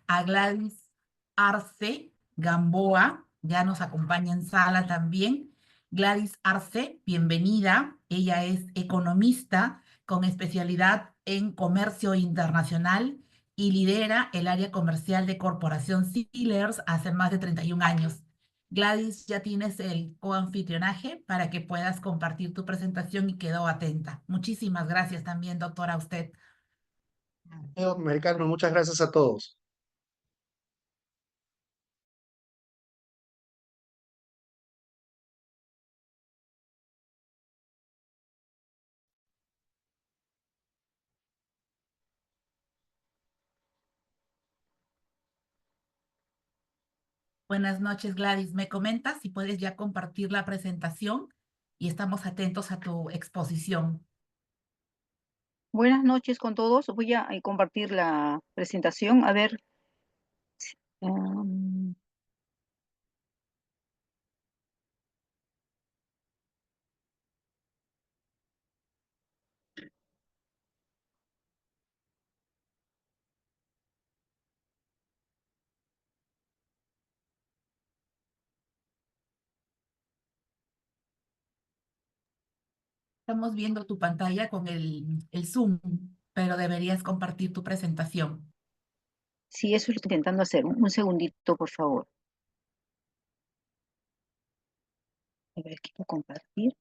a Gladys Arce Gamboa, ya nos acompaña en sala también. Gladys Arce, bienvenida. Ella es economista con especialidad en comercio internacional y lidera el área comercial de Corporación Sealers hace más de 31 años. Gladys, ya tienes el coanfitrionaje para que puedas compartir tu presentación y quedo atenta. Muchísimas gracias también, doctora, a usted. Mari Carmen, muchas gracias a todos. Buenas noches, Gladys. ¿Me comentas si puedes ya compartir la presentación? Y estamos atentos a tu exposición. Buenas noches con todos. Voy a compartir la presentación. A ver. um, Estamos viendo tu pantalla con el Zoom, pero deberías compartir tu presentación. sí, eso lo estoy intentando hacer. Un segundito, por favor. A ver, quiero compartir.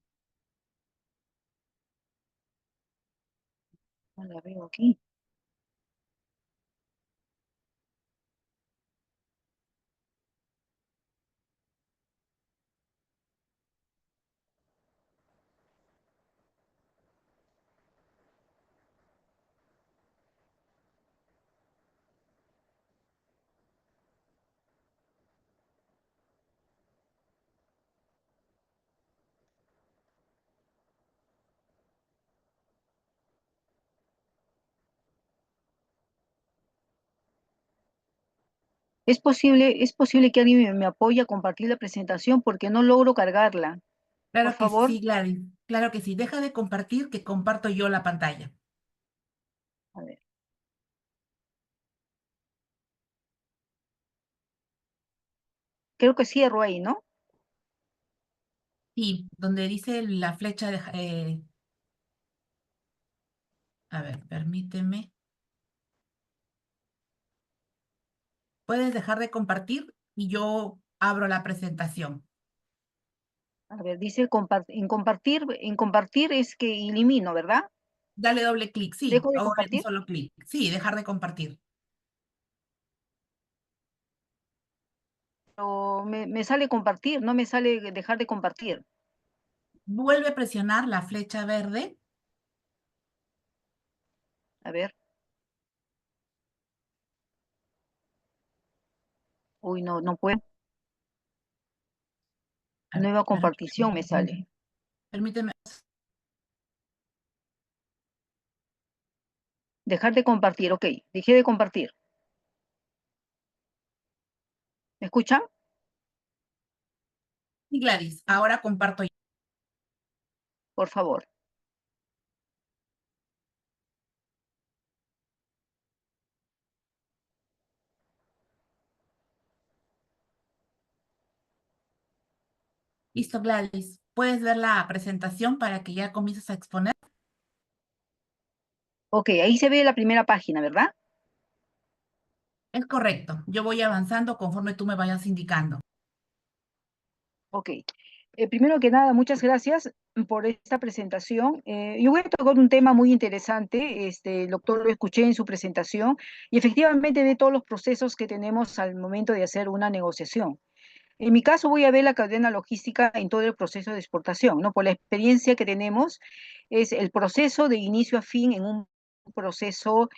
No la veo aquí. Es posible que alguien me apoye a compartir la presentación porque no logro cargarla. Por Claro que favor. sí, Gladys. Claro que sí. Deja de compartir, que comparto yo la pantalla. A ver. Creo que cierro ahí, ¿no? Sí, donde dice la flecha de... a ver, permíteme. Puedes dejar de compartir y yo abro la presentación. A ver, dice en compartir es que elimino, ¿verdad? Dale doble clic, sí, ¿Dejo de o un compartir? solo clic. Sí, dejar de compartir. O me sale compartir, no me sale dejar de compartir. Vuelve a presionar la flecha verde. A ver. Uy, no, no puedo. A ver, Nueva compartición me sale. permíteme. Dejar de compartir, ok. Dejé de compartir. ¿Me escuchan? Y Gladys, ahora comparto yo. Por favor. Listo, Gladys. ¿Puedes ver la presentación para que ya comiences a exponer? Ok, ahí se ve la primera página, ¿verdad? Es correcto. Yo voy avanzando conforme tú me vayas indicando. Ok. Primero que nada, muchas gracias por esta presentación. Yo voy a tocar un tema muy interesante. El doctor lo escuché en su presentación y efectivamente ve todos los procesos que tenemos al momento de hacer una negociación. En mi caso voy a ver la cadena logística en todo el proceso de exportación, ¿no? Por la experiencia que tenemos, es el proceso de inicio a fin en un proceso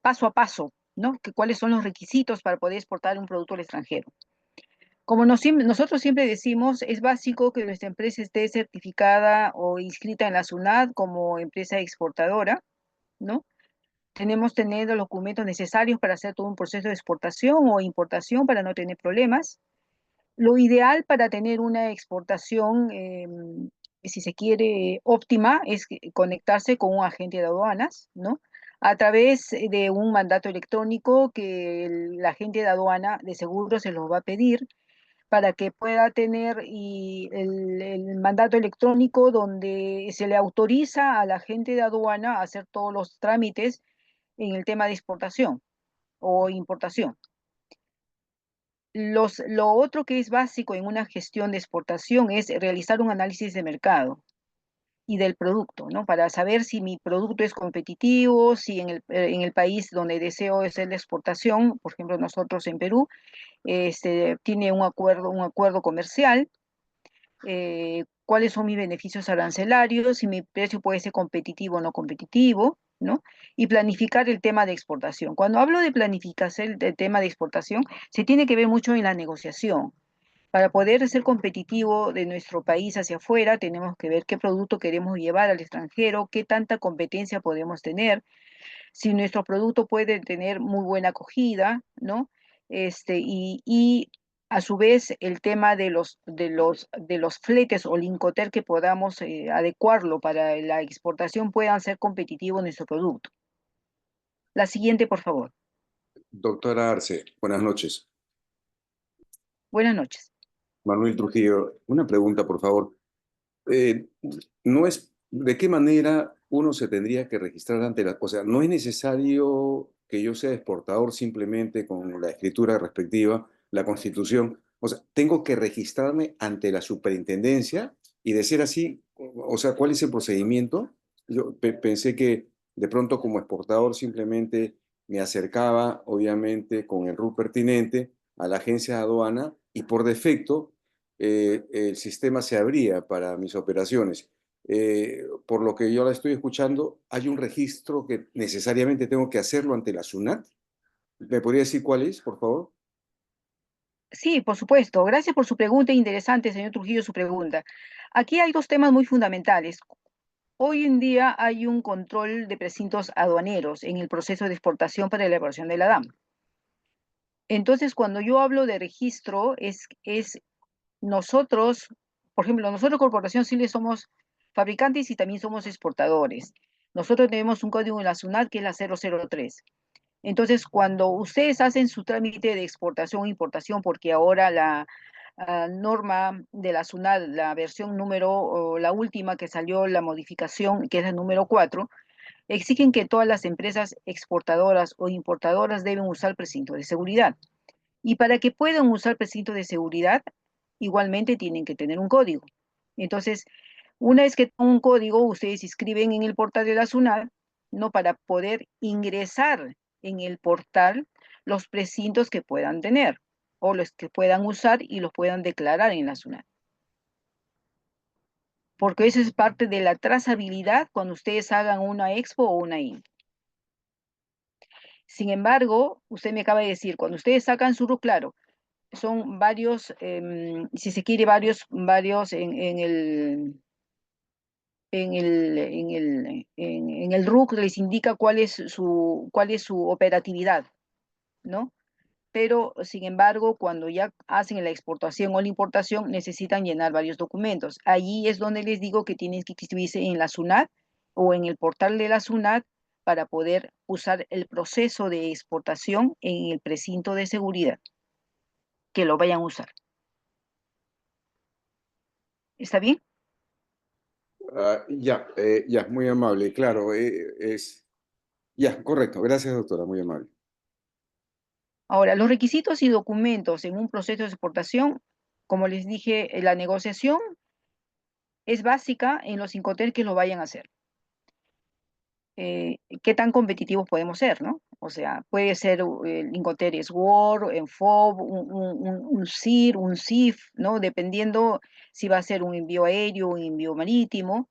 paso a paso, ¿no? ¿Cuáles son los requisitos para poder exportar un producto al extranjero? Como nosotros siempre decimos, es básico que nuestra empresa esté certificada o inscrita en la SUNAT como empresa exportadora, ¿no? Tenemos que tener los documentos necesarios para hacer todo un proceso de exportación o importación para no tener problemas. Lo ideal para tener una exportación, si se quiere, óptima, es conectarse con un agente de aduanas, ¿no? A través de un mandato electrónico que el agente de aduana de seguro se los va a pedir para que pueda tener el mandato electrónico donde se le autoriza al agente de aduana a hacer todos los trámites en el tema de exportación o importación. Lo otro que es básico en una gestión de exportación es realizar un análisis de mercado y del producto, ¿no? Para saber si mi producto es competitivo, si en el país donde deseo hacer la exportación, por ejemplo, nosotros en Perú, tiene un acuerdo comercial, cuáles son mis beneficios arancelarios, si mi precio puede ser competitivo o no competitivo, ¿no? Y planificar el tema de exportación. Cuando hablo de planificación del tema de exportación, se tiene que ver mucho en la negociación. Para poder ser competitivo de nuestro país hacia afuera, tenemos que ver qué producto queremos llevar al extranjero, qué tanta competencia podemos tener, si nuestro producto puede tener muy buena acogida, ¿no? Y a su vez el tema de los fletes o lincoter que podamos adecuarlo para la exportación puedan ser competitivos nuestro producto. La siguiente, por favor. Doctora Arce, buenas noches. Buenas noches. Manuel Trujillo, una pregunta, por favor. Eh, no es, ¿de qué manera uno se tendría que registrar ante la... O sea, no es necesario que yo sea exportador simplemente con la escritura respectiva, la constitución. O sea, tengo que registrarme ante la superintendencia y de ser así, o sea, ¿cuál es el procedimiento? Yo pensé que de pronto como exportador simplemente me acercaba, obviamente, con el RUT pertinente a la agencia de aduana y por defecto el sistema se abría para mis operaciones. Por lo que yo la estoy escuchando, hay un registro que necesariamente tengo que hacerlo ante la SUNAT. ¿Me podría decir cuál es, por favor? Sí, por supuesto. Gracias por su pregunta. Interesante, señor Trujillo, su pregunta. Aquí hay dos temas muy fundamentales. Hoy en día hay un control de precintos aduaneros en el proceso de exportación para la elaboración de la DAM. Entonces, cuando yo hablo de registro, es nosotros, por ejemplo, nosotros Corporación Chile somos fabricantes y también somos exportadores. Nosotros tenemos un código en la SUNAT que es la 003. Entonces, cuando ustedes hacen su trámite de exportación o importación, porque ahora la norma de la SUNAT, la versión número, o la última que salió, la modificación, que es el número 4, exigen que todas las empresas exportadoras o importadoras deben usar precinto de seguridad. Y para que puedan usar precinto de seguridad, igualmente tienen que tener un código. Entonces, una vez que tengan un código, ustedes inscriben en el portal de la SUNAT, ¿no? Para poder ingresar en el portal los precintos que puedan tener o los que puedan usar y los puedan declarar en la SUNAT. Porque eso es parte de la trazabilidad cuando ustedes hagan una expo o una INPO. Sin embargo, usted me acaba de decir, cuando ustedes sacan su RUC, claro, son varios, si se quiere, varios en el RUC les indica cuál es su operatividad, ¿no? Pero, sin embargo, cuando ya hacen la exportación o la importación, necesitan llenar varios documentos. Allí es donde les digo que tienen que inscribirse en la SUNAT o en el portal de la SUNAT para poder usar el proceso de exportación en el precinto de seguridad, que lo vayan a usar. ¿Está bien? Ya, muy amable, claro, ya, correcto, gracias doctora, muy amable. Ahora, los requisitos y documentos en un proceso de exportación, como les dije, la negociación es básica en los Incoterms que lo vayan a hacer. Qué tan competitivos podemos ser, ¿no? O sea, puede ser el Incoterms Word, en FOB, un CIR, un CIF, ¿no? Dependiendo si va a ser un envío aéreo, un envío marítimo,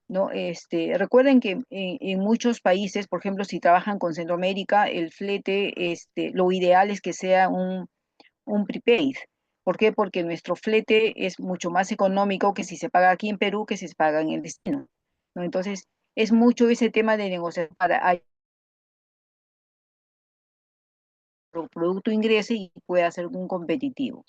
¿no? Recuerden que en muchos países, por ejemplo, si trabajan con Centroamérica, el flete, lo ideal es que sea un prepaid. ¿Por qué? Porque nuestro flete es mucho más económico que si se paga aquí en Perú que si se paga en el destino, ¿no? Entonces, es mucho ese tema de negociación para que el producto ingrese y pueda ser un competitivo.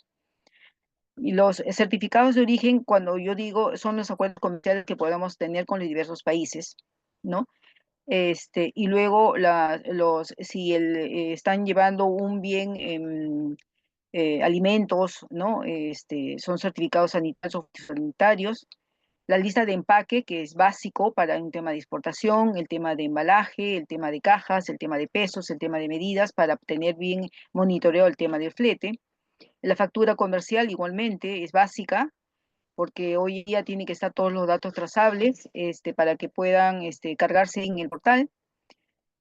Y los certificados de origen, cuando yo digo, son los acuerdos comerciales que podemos tener con los diversos países, ¿no? Y luego si están llevando un bien, alimentos, ¿no? Son certificados sanitarios o sanitarios. La lista de empaque, que es básico para un tema de exportación, el tema de embalaje, el tema de cajas, el tema de pesos, el tema de medidas, para tener bien monitoreo el tema del flete. La factura comercial igualmente es básica, porque hoy día tienen que estar todos los datos trazables, para que puedan cargarse en el portal.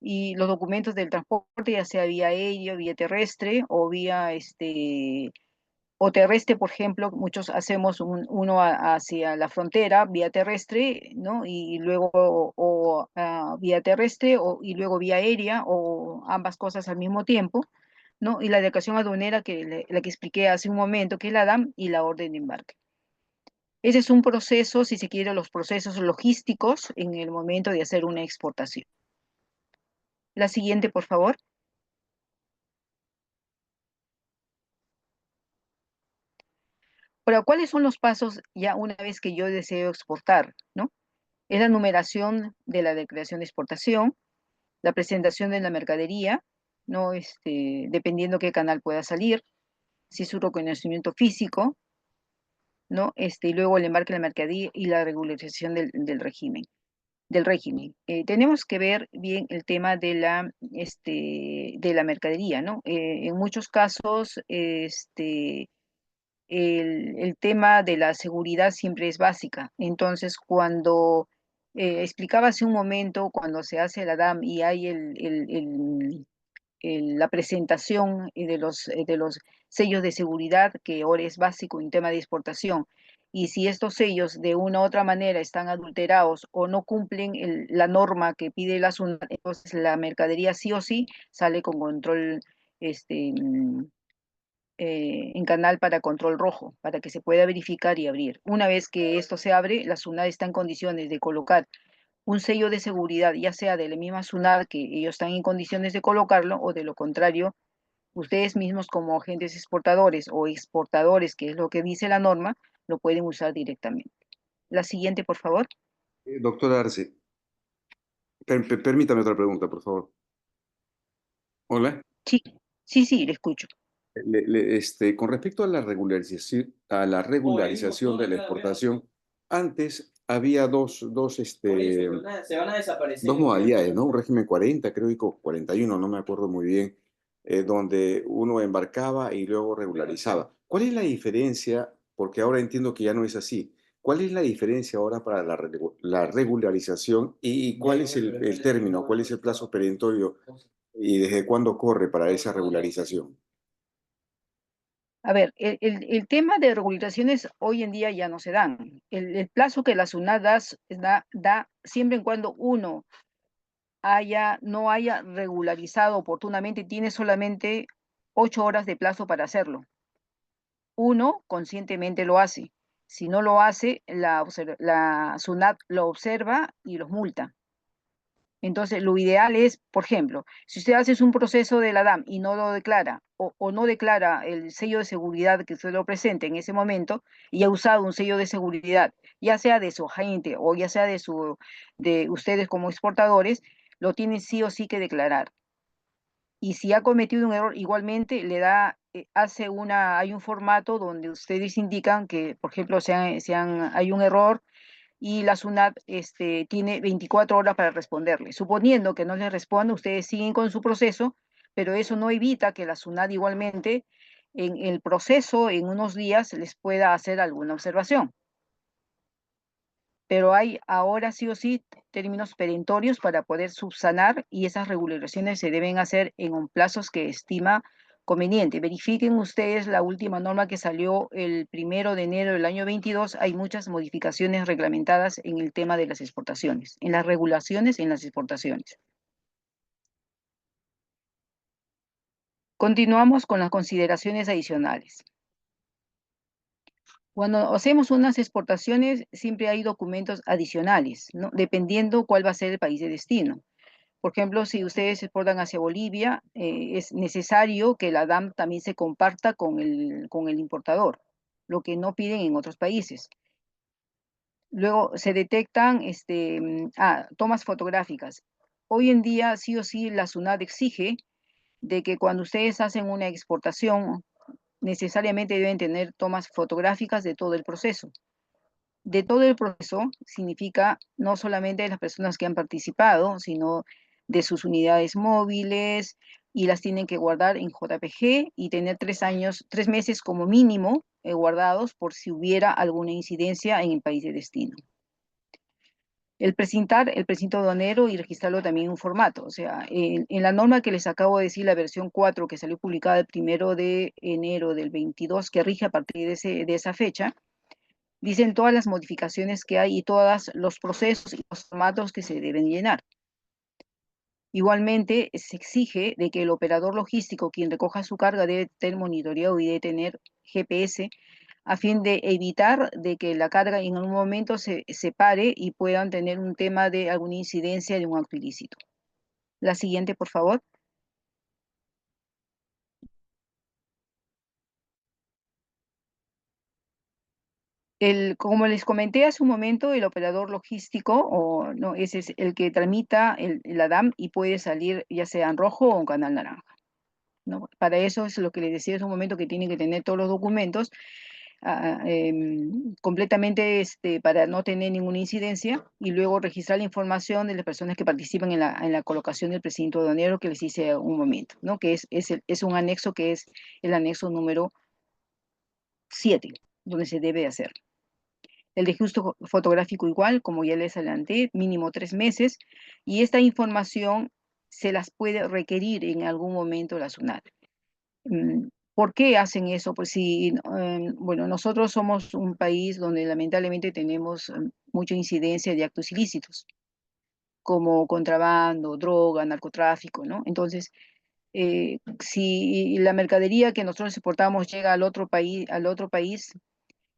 Y los documentos del transporte, ya sea vía aéreo, vía terrestre o vía o terrestre, por ejemplo, muchos hacemos uno hacia la frontera vía terrestre, ¿no? Y luego vía terrestre y luego vía aérea o ambas cosas al mismo tiempo, ¿no? Y la declaración aduanera la que expliqué hace un momento, que es la DAM y la orden de embarque. Ese es un proceso, si se quiere, los procesos logísticos en el momento de hacer una exportación. La siguiente, por favor. Ahora, ¿cuáles son los pasos ya una vez que yo deseo exportar, ¿no? Es la numeración de la declaración de exportación, la presentación de la mercadería, ¿no? Dependiendo qué canal pueda salir, si es un reconocimiento físico, ¿no? Y luego el embarque de la mercadería y la regularización del régimen. Tenemos que ver bien el tema de la mercadería, ¿no? En muchos casos, el tema de la seguridad siempre es básica. Entonces, cuando explicaba hace un momento, cuando se hace la DAM y hay la presentación de los sellos de seguridad, que ahora es básico en tema de exportación, y si estos sellos de una u otra manera están adulterados o no cumplen la norma que pide la SUNAT, entonces la mercadería sí o sí sale con control, en canal para control rojo, para que se pueda verificar y abrir. Una vez que esto se abre, la SUNAT está en condiciones de colocar un sello de seguridad, ya sea de la misma SUNAT, que ellos están en condiciones de colocarlo, o de lo contrario, ustedes mismos como agentes exportadores o exportadores, que es lo que dice la norma, lo pueden usar directamente. La siguiente, por favor. Doctora Arce, permítame otra pregunta, por favor. Hola. Sí, sí, le escucho. Con respecto a la regularización de la exportación, antes había dos modalidades, ¿no? Un régimen 40, creo, y 41, no me acuerdo muy bien, donde uno embarcaba y luego regularizaba. ¿Cuál es la diferencia? Porque ahora entiendo que ya no es así. ¿Cuál es la diferencia ahora para la regularización y cuál es el término, cuál es el plazo perentorio y desde cuándo corre para esa regularización? A ver, el tema de regularizaciones hoy en día ya no se dan. El plazo que la SUNAT da siempre y cuando uno no haya regularizado oportunamente, tiene solamente 8 horas de plazo para hacerlo. Uno conscientemente lo hace. Si no lo hace, la SUNAT lo observa y los multa. Entonces, lo ideal es, por ejemplo, si usted hace un proceso de la DAM y no lo declara, o no declara el sello de seguridad que usted lo presente en ese momento, y ha usado un sello de seguridad, ya sea de su agente o ya sea de ustedes como exportadores, lo tienen sí o sí que declarar. Y si ha cometido un error, igualmente le da, hay un formato donde ustedes indican que, por ejemplo, hay un error y la SUNAT tiene 24 horas para responderle. Suponiendo que no les responda, ustedes siguen con su proceso, pero eso no evita que la SUNAT igualmente en el proceso, en unos días, les pueda hacer alguna observación. Pero hay ahora sí o sí términos perentorios para poder subsanar y esas regularizaciones se deben hacer en un plazos que estima conveniente. Verifiquen ustedes la última norma que salió el 1 de enero del año 22. Hay muchas modificaciones reglamentadas en el tema de las exportaciones, en las regulaciones en las exportaciones. Continuamos con las consideraciones adicionales. Cuando hacemos unas exportaciones, siempre hay documentos adicionales, ¿no? Dependiendo cuál va a ser el país de destino. Por ejemplo, si ustedes exportan hacia Bolivia, es necesario que la DAM también se comparta con el importador, lo que no piden en otros países. Luego se detectan tomas fotográficas. Hoy en día, sí o sí, la SUNAT exige de que cuando ustedes hacen una exportación, necesariamente deben tener tomas fotográficas de todo el proceso. De todo el proceso significa no solamente de las personas que han participado, sino de sus unidades móviles, y las tienen que guardar en JPG y tener 3 meses como mínimo guardados por si hubiera alguna incidencia en el país de destino. El precinto aduanero y registrarlo también en un formato. O sea, en la norma que les acabo de decir, la versión 4 que salió publicada el 1 de enero del 22, que rige a partir de esa fecha, dicen todas las modificaciones que hay y todos los procesos y los formatos que se deben llenar. Igualmente, se exige de que el operador logístico, quien recoja su carga, debe tener monitoreado y debe tener GPS a fin de evitar de que la carga en algún momento se pare y puedan tener un tema de alguna incidencia de un acto ilícito. La siguiente, por favor. Como les comenté hace un momento, el operador logístico, ese es el que tramita la DAM y puede salir ya sea en rojo o en canal naranja, ¿no? Para eso es lo que les decía hace un momento, que tienen que tener todos los documentos completamente para no tener ninguna incidencia, y luego registrar la información de las personas que participan en la colocación del precinto aduanero que les hice un momento, ¿no? Que es un anexo que es el anexo número 7, donde se debe hacer. El registro fotográfico igual, como ya les adelanté, mínimo 3 meses, y esta información se las puede requerir en algún momento la SUNAT. ¿Por qué hacen eso? Pues bueno, nosotros somos un país donde lamentablemente tenemos mucha incidencia de actos ilícitos, como contrabando, droga, narcotráfico, ¿no? Entonces, si la mercadería que nosotros exportamos llega al otro país,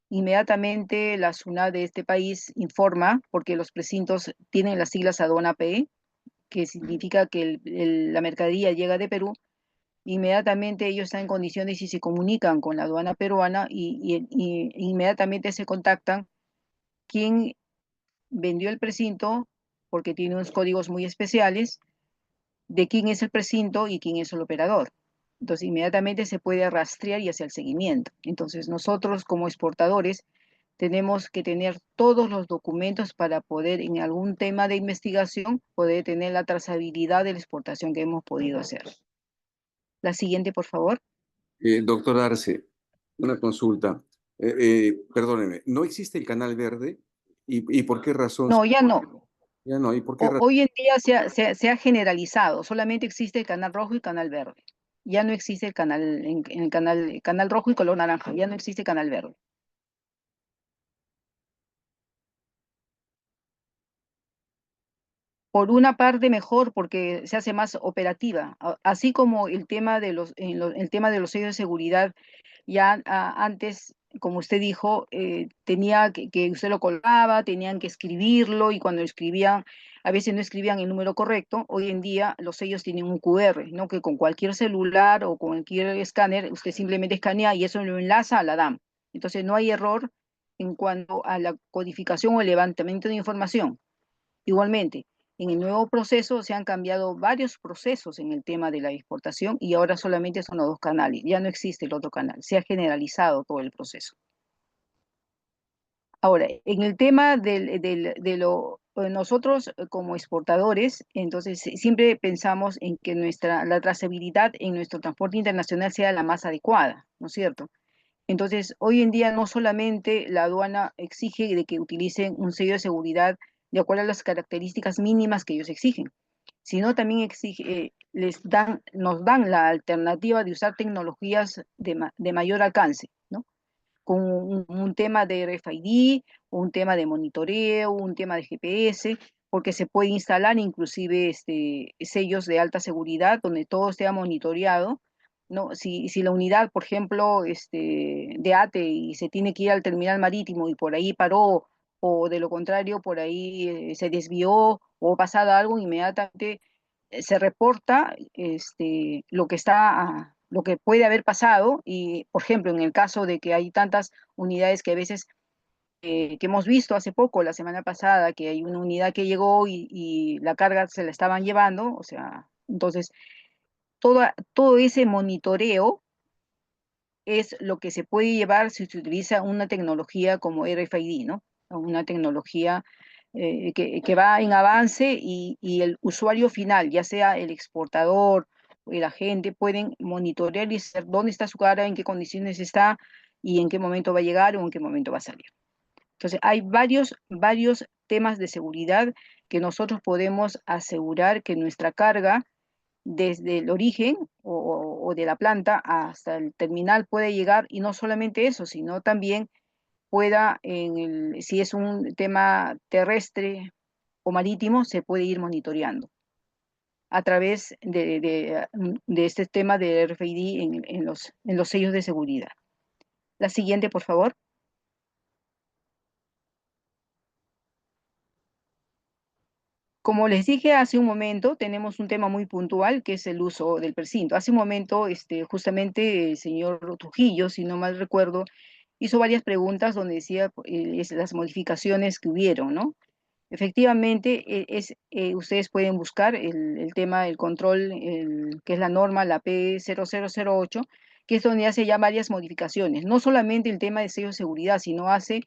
inmediatamente la SUNAT de este país informa, porque los precintos tienen las siglas aduana PE, que significa que la mercadería llega de Perú. Inmediatamente ellos están en condiciones y se comunican con la aduana peruana y inmediatamente se contactan quién vendió el precinto, porque tiene unos códigos muy especiales, de quién es el precinto y quién es el operador. Entonces inmediatamente se puede rastrear y hacer el seguimiento. Entonces nosotros como exportadores tenemos que tener todos los documentos para poder, en algún tema de investigación, poder tener la trazabilidad de la exportación que hemos podido hacer. La siguiente, por favor. Doctor Arce, una consulta. Perdóneme, ¿no existe el canal verde? ¿Y por qué razón? No, ya no. Ya no, ¿y por qué razón? Hoy en día se ha generalizado, solamente existe el canal rojo y canal verde. Ya no existe el canal rojo y color naranja, ya no existe canal verde. por una parte mejor porque se hace más operativa, así como el tema de el tema de los sellos de seguridad, ya antes, como usted dijo, tenía que usted lo colgaba, tenían que escribirlo y cuando escribían, a veces no escribían el número correcto. Hoy en día los sellos tienen un QR, ¿no? Que con cualquier celular o cualquier escáner, usted simplemente escanea y eso lo enlaza a la DAM. Entonces no hay error en cuanto a la codificación o el levantamiento de información. Igualmente, en el nuevo proceso se han cambiado varios procesos en el tema de la exportación y ahora solamente son los dos canales, ya no existe el otro canal, se ha generalizado todo el proceso. Ahora, en el tema nosotros como exportadores, entonces siempre pensamos en que la trazabilidad en nuestro transporte internacional sea la más adecuada, ¿no es cierto? Entonces, hoy en día no solamente la aduana exige de que utilicen un sello de seguridad de acuerdo a las características mínimas que ellos exigen, sino también nos dan la alternativa de usar tecnologías de mayor alcance, ¿no? Con un tema de RFID, un tema de monitoreo, un tema de GPS, porque se puede instalar inclusive sellos de alta seguridad donde todo esté monitoreado, ¿no? Si la unidad, por ejemplo, de ATE y se tiene que ir al terminal marítimo y por ahí paró, o de lo contrario, por ahí se desvió o pasado algo, inmediatamente se reporta lo que puede haber pasado y, por ejemplo, en el caso de que hay tantas unidades que a veces, que hemos visto hace poco, la semana pasada, que hay una unidad que llegó y la carga se la estaban llevando, o sea, entonces, todo ese monitoreo es lo que se puede llevar si se utiliza una tecnología como RFID, ¿no? Una tecnología que va en avance y el usuario final, ya sea el exportador o el agente, pueden monitorear y saber dónde está su carga, en qué condiciones está y en qué momento va a llegar o en qué momento va a salir. Entonces, hay varios temas de seguridad que nosotros podemos asegurar que nuestra carga desde el origen o de la planta hasta el terminal puede llegar y no solamente eso, sino también pueda, si es un tema terrestre o marítimo, se puede ir monitoreando a través de este tema de RFID en los sellos de seguridad. La siguiente, por favor. Como les dije hace un momento, tenemos un tema muy puntual que es el uso del precinto. Hace un momento, justamente el señor Trujillo, si no mal recuerdo, hizo varias preguntas donde decía las modificaciones que hubieron, ¿no? Efectivamente, ustedes pueden buscar el tema del control, que es la norma, la P0008, que es donde hace ya varias modificaciones. No solamente el tema de sello de seguridad, sino hace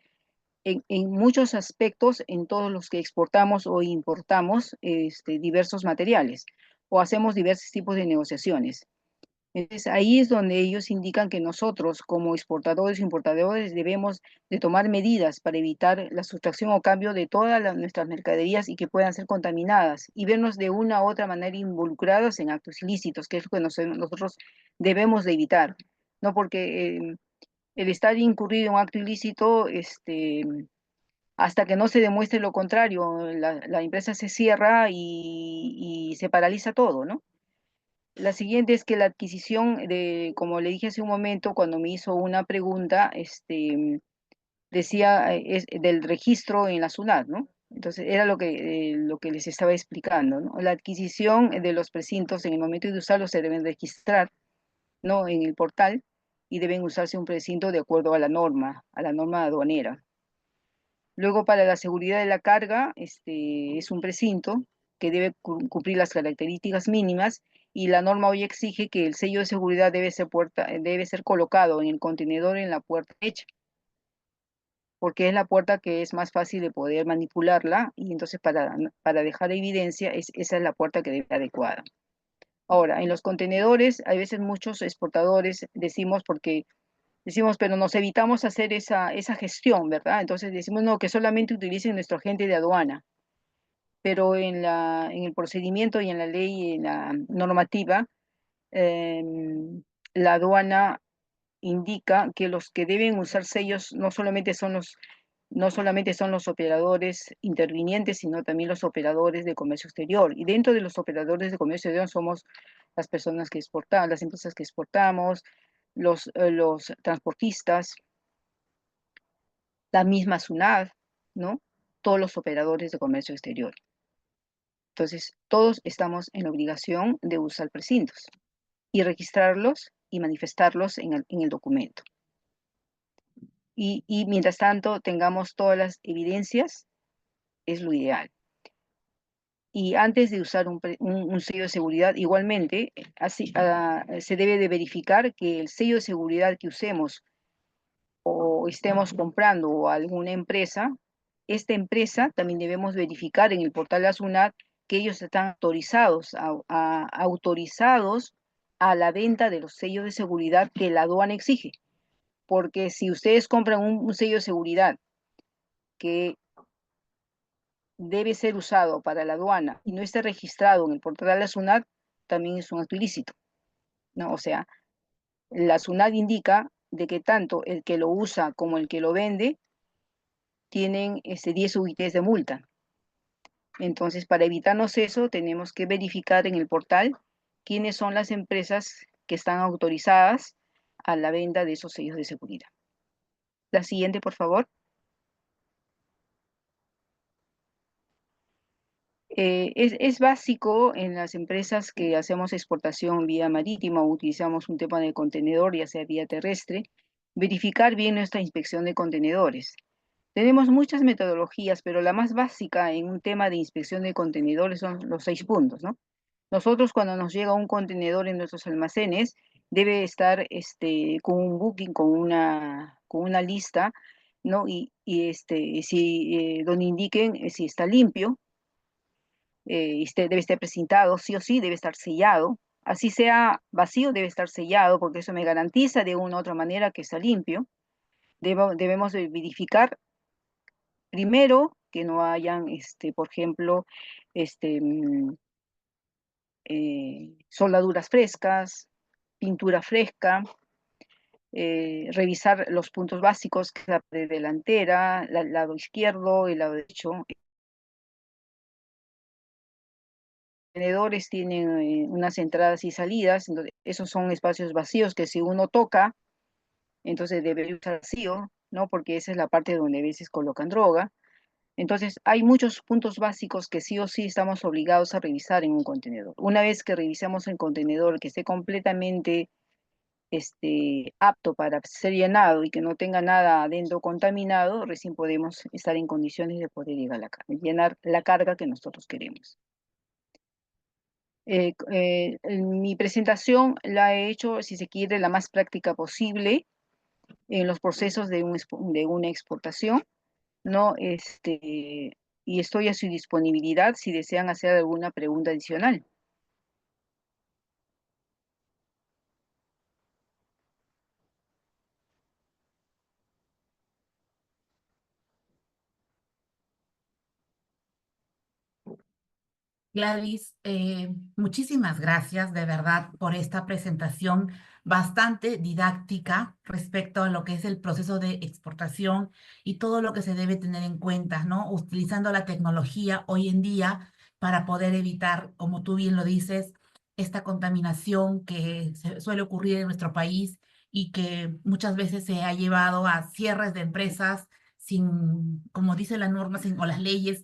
en muchos aspectos, en todos los que exportamos o importamos diversos materiales o hacemos diversos tipos de negociaciones. Entonces, ahí es donde ellos indican que nosotros, como exportadores e importadores, debemos de tomar medidas para evitar la sustracción o cambio de todas nuestras mercaderías y que puedan ser contaminadas y vernos de una u otra manera involucrados en actos ilícitos, que es lo que nosotros debemos de evitar, ¿no? Porque el estar incurrido en un acto ilícito, hasta que no se demuestre lo contrario, la empresa se cierra y se paraliza todo, ¿no? La siguiente es que la adquisición como le dije hace un momento, cuando me hizo una pregunta, decía es del registro en la SUNAT, ¿no? Entonces era lo que les estaba explicando, ¿no? La adquisición de los precintos en el momento de usarlos se deben registrar, ¿no? En el portal y deben usarse un precinto de acuerdo a la norma aduanera. Luego, para la seguridad de la carga, es un precinto que debe cumplir las características mínimas y la norma hoy exige que el sello de seguridad debe ser colocado en el contenedor en la puerta derecha, porque es la puerta que es más fácil de poder manipularla y entonces para dejar evidencia esa es la puerta que debe ser adecuada. Ahora, en los contenedores, hay veces muchos exportadores decimos, pero nos evitamos hacer esa gestión, ¿verdad? Entonces decimos, no, que solamente utilicen nuestro agente de aduana, pero en el procedimiento y en la ley y en la normativa, la aduana indica que los que deben usar sellos no solamente son no solamente son los operadores intervinientes, sino también los operadores de comercio exterior. Y dentro de los operadores de comercio exterior somos las personas que exportan, las empresas que exportamos, los transportistas, la misma SUNAT, ¿no? Todos los operadores de comercio exterior. Entonces, todos estamos en la obligación de usar precintos y registrarlos y manifestarlos en el documento. Y mientras tanto tengamos todas las evidencias, es lo ideal. Y antes de usar un sello de seguridad, igualmente, se debe de verificar que el sello de seguridad que usemos o estemos comprando a alguna empresa, esta empresa también debemos verificar en el portal de la SUNAT que ellos están autorizados a la venta de los sellos de seguridad que la aduana exige. Porque si ustedes compran un sello de seguridad que debe ser usado para la aduana y no está registrado en el portal de la SUNAT, también es un acto ilícito, ¿no? O sea, la SUNAT indica de que tanto el que lo usa como el que lo vende tienen 10 UITs de multa. Entonces, para evitarnos eso, tenemos que verificar en el portal quiénes son las empresas que están autorizadas a la venta de esos sellos de seguridad. La siguiente, por favor. Es básico en las empresas que hacemos exportación vía marítima o utilizamos un tema de contenedor, ya sea vía terrestre, verificar bien nuestra inspección de contenedores. Tenemos muchas metodologías, pero la más básica en un tema de inspección de contenedores son los 6 puntos, ¿no? Nosotros cuando nos llega un contenedor en nuestros almacenes, debe estar con un booking, con una lista, ¿no? Donde indiquen si está limpio, debe estar presentado, sí o sí, debe estar sellado. Así sea vacío, debe estar sellado, porque eso me garantiza de una u otra manera que está limpio. Debemos de verificar primero que no hayan, por ejemplo, soldaduras frescas, pintura fresca, revisar los puntos básicos, que es la parte delantera, el lado izquierdo, el lado derecho. Contenedores tienen unas entradas y salidas, entonces esos son espacios vacíos que si uno toca, entonces debe usar vacío, ¿no? Porque esa es la parte donde a veces colocan droga. Entonces hay muchos puntos básicos que sí o sí estamos obligados a revisar en un contenedor. Una vez que revisamos el contenedor, que esté completamente apto para ser llenado y que no tenga nada adentro contaminado, recién podemos estar en condiciones de poder llenar la carga que nosotros queremos. Mi presentación la he hecho, si se quiere, la más práctica posible en los procesos de una exportación, ¿no? Y estoy a su disponibilidad si desean hacer alguna pregunta adicional. Gladys, muchísimas gracias de verdad por esta presentación bastante didáctica respecto a lo que es el proceso de exportación y todo lo que se debe tener en cuenta, ¿no? Utilizando la tecnología hoy en día para poder evitar, como tú bien lo dices, esta contaminación que suele ocurrir en nuestro país y que muchas veces se ha llevado a cierres de empresas sin, como dice la norma, o las leyes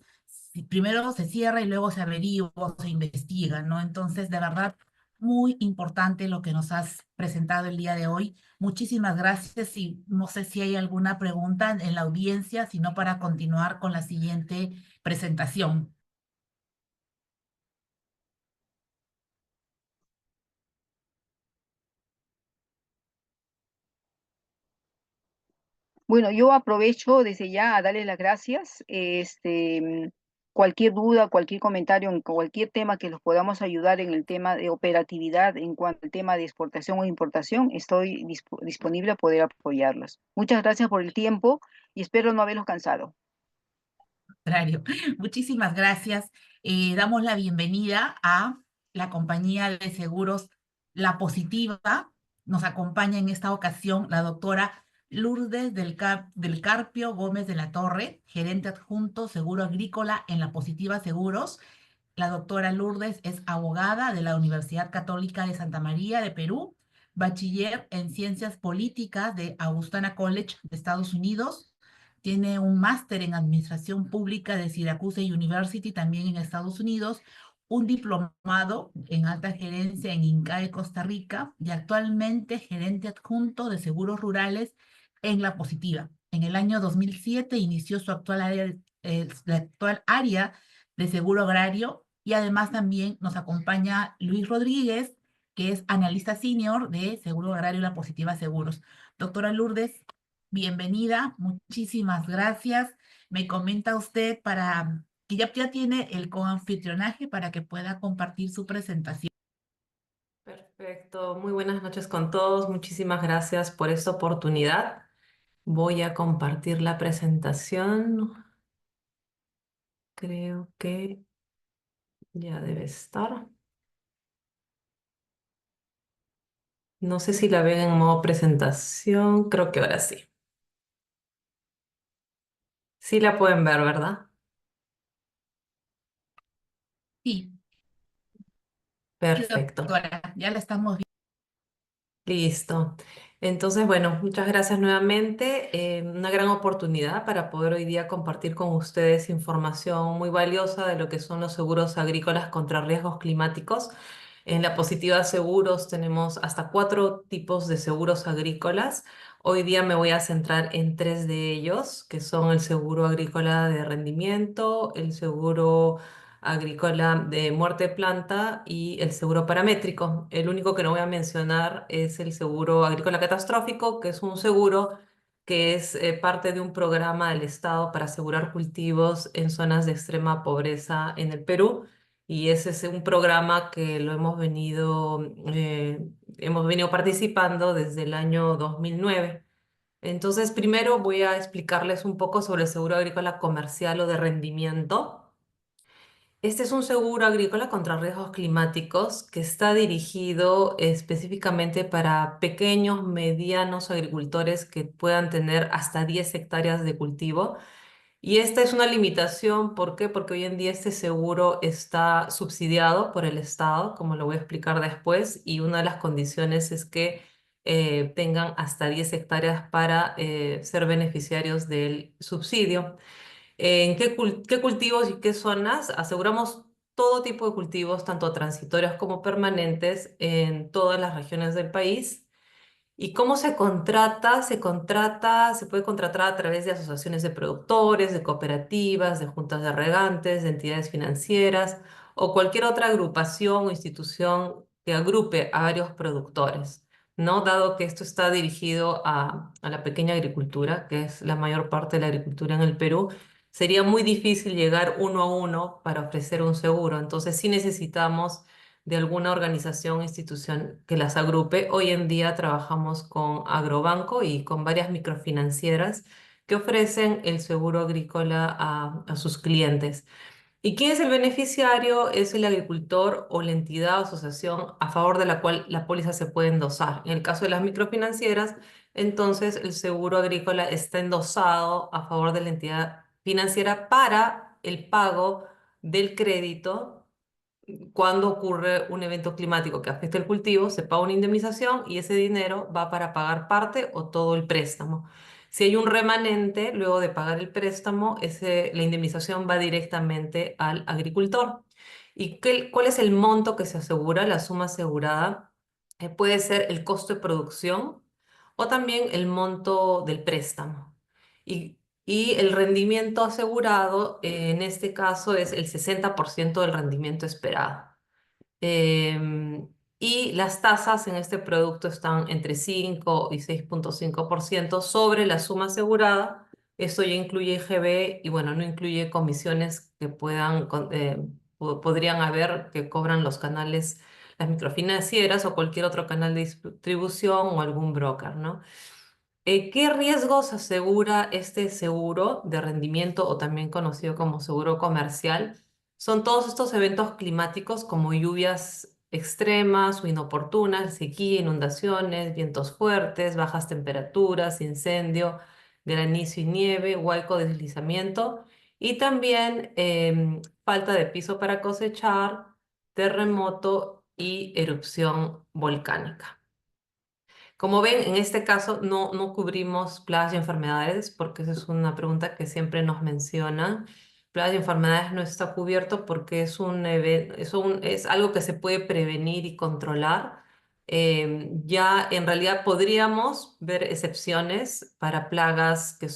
primero se cierra y luego se averigua o se investiga, ¿no? Entonces, de verdad, muy importante lo que nos has presentado el día de hoy. Muchísimas gracias y no sé si hay alguna pregunta en la audiencia, sino para continuar con la siguiente presentación. Bueno, yo aprovecho desde ya a darles las gracias. Cualquier duda, cualquier comentario en cualquier tema que los podamos ayudar en el tema de operatividad, en cuanto al tema de exportación o importación, estoy disponible a poder apoyarlos. Muchas gracias por el tiempo y espero no haberlos cansado. Contrario. Muchísimas gracias. Damos la bienvenida a la compañía de seguros La Positiva. Nos acompaña en esta ocasión la doctora Lourdes del Carpio Gómez de la Torre, gerente adjunto Seguro Agrícola en La Positiva Seguros. La doctora Lourdes es abogada de la Universidad Católica de Santa María de Perú, bachiller en Ciencias Políticas de Augustana College de Estados Unidos. Tiene un máster en Administración Pública de Syracuse University, también en Estados Unidos, un diplomado en alta gerencia en INCAE Costa Rica y actualmente gerente adjunto de seguros rurales en La Positiva. En el año 2007 inició su la actual área de seguro agrario y además también nos acompaña Luis Rodríguez, que es analista senior de Seguro Agrario y La Positiva Seguros. Doctora Lourdes, bienvenida, muchísimas gracias. Me comenta usted que ya tiene el coanfitrionaje para que pueda compartir su presentación. Perfecto, muy buenas noches con todos. Muchísimas gracias por esta oportunidad. Voy a compartir la presentación. Creo que ya debe estar. No sé si la ven en modo presentación. Creo que ahora sí. Sí la pueden ver, ¿verdad? Sí, Perfecto. doctora, ya la estamos viendo. Listo. Entonces, bueno, muchas gracias nuevamente. Una gran oportunidad para poder hoy día compartir con ustedes información muy valiosa de lo que son los seguros agrícolas contra riesgos climáticos. En La Positiva Seguros tenemos hasta 4 tipos de seguros agrícolas. Hoy día me voy a centrar en 3 de ellos, que son el seguro agrícola de rendimiento, el seguro agrícola de muerte de planta y el seguro paramétrico. El único que no voy a mencionar es el seguro agrícola catastrófico, que es un seguro que es parte de un programa del Estado para asegurar cultivos en zonas de extrema pobreza en el Perú. Y ese es un programa que lo hemos venido participando desde el año 2009. Entonces, primero voy a explicarles un poco sobre el seguro agrícola comercial o de rendimiento. Este es un seguro agrícola contra riesgos climáticos que está dirigido específicamente para pequeños, medianos agricultores que puedan tener hasta 10 hectáreas de cultivo. Y esta es una limitación, ¿por qué? Porque hoy en día este seguro está subsidiado por el Estado, como lo voy a explicar después, y una de las condiciones es que tengan hasta 10 hectáreas para ser beneficiarios del subsidio. ¿En qué cultivos y qué zonas? Aseguramos todo tipo de cultivos, tanto transitorios como permanentes, en todas las regiones del país. ¿Y cómo se contrata? Se puede contratar a través de asociaciones de productores, de cooperativas, de juntas de regantes, de entidades financieras o cualquier otra agrupación o institución que agrupe a varios productores, ¿no? Dado que esto está dirigido a la pequeña agricultura, que es la mayor parte de la agricultura en el Perú, sería muy difícil llegar uno a uno para ofrecer un seguro. Entonces sí necesitamos de alguna organización o institución que las agrupe. Hoy en día trabajamos con Agrobanco y con varias microfinancieras que ofrecen el seguro agrícola a sus clientes. ¿Y quién es el beneficiario? Es el agricultor o la entidad o asociación a favor de la cual la póliza se puede endosar. En el caso de las microfinancieras, entonces el seguro agrícola está endosado a favor de la entidad financiera para el pago del crédito cuando ocurre un evento climático que afecte el cultivo, se paga una indemnización y ese dinero va para pagar parte o todo el préstamo. Si hay un remanente, luego de pagar el préstamo, la indemnización va directamente al agricultor. ¿Y cuál es el monto que se asegura? La suma asegurada puede ser el costo de producción o también el monto del préstamo. Y el rendimiento asegurado, en este caso, es el 60% del rendimiento esperado. Em, y las tasas en este producto están entre 5 y 6,5% sobre la suma asegurada. Esto ya incluye IGB y, bueno, no incluye comisiones que podrían haber que cobran los canales, las microfinancieras o cualquier otro canal de distribución o algún broker, ¿no? ¿Qué riesgos asegura este seguro de rendimiento o también conocido como seguro comercial? Son todos estos eventos climáticos como lluvias extremas o inoportunas, sequía, inundaciones, vientos fuertes, bajas temperaturas, incendio, granizo y nieve, huaico, deslizamiento y también falta de piso para cosechar, terremoto y erupción volcánica. Como ven, en este caso no cubrimos plagas y enfermedades porque esa es una pregunta que siempre nos mencionan. Plagas y enfermedades no está cubierto porque es algo que se puede prevenir y controlar. Ya en realidad podríamos ver excepciones para plagas que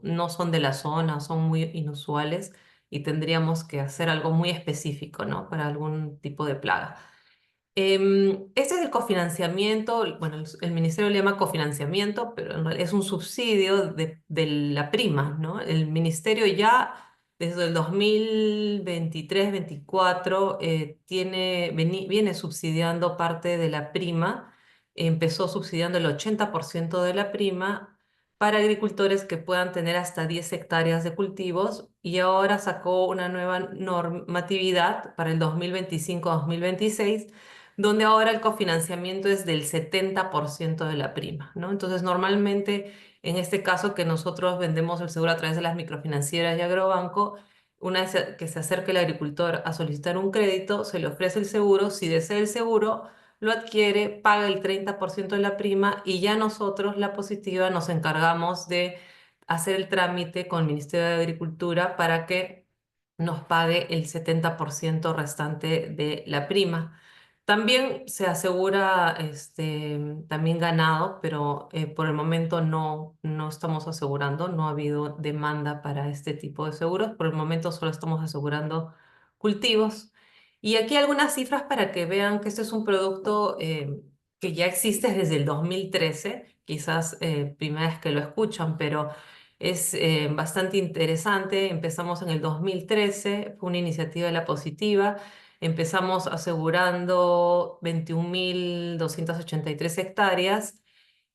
no son de la zona, son muy inusuales y tendríamos que hacer algo muy específico, ¿no? Para algún tipo de plaga. Este es el cofinanciamiento, bueno, el ministerio le llama cofinanciamiento, pero en realidad es un subsidio de la prima, ¿no? El ministerio ya desde el 2023-24 viene subsidiando parte de la prima, empezó subsidiando el 80% de la prima para agricultores que puedan tener hasta 10 hectáreas de cultivos y ahora sacó una nueva normatividad para el 2025-2026 donde ahora el cofinanciamiento es del 70% de la prima, ¿no? Entonces, normalmente, en este caso que nosotros vendemos el seguro a través de las microfinancieras y agrobanco, una vez que se acerque el agricultor a solicitar un crédito, se le ofrece el seguro, si desea el seguro, lo adquiere, paga el 30% de la prima y ya nosotros, la Positiva, nos encargamos de hacer el trámite con el Ministerio de Agricultura para que nos pague el 70% restante de la prima. También se asegura también ganado, pero por el momento no estamos asegurando, no ha habido demanda para este tipo de seguros. Por el momento solo estamos asegurando cultivos. Y aquí algunas cifras para que vean que este es un producto que ya existe desde el 2013, quizás primera vez que lo escuchan, pero es bastante interesante. Empezamos en el 2013, fue una iniciativa de la Positiva. Empezamos asegurando 21.283 hectáreas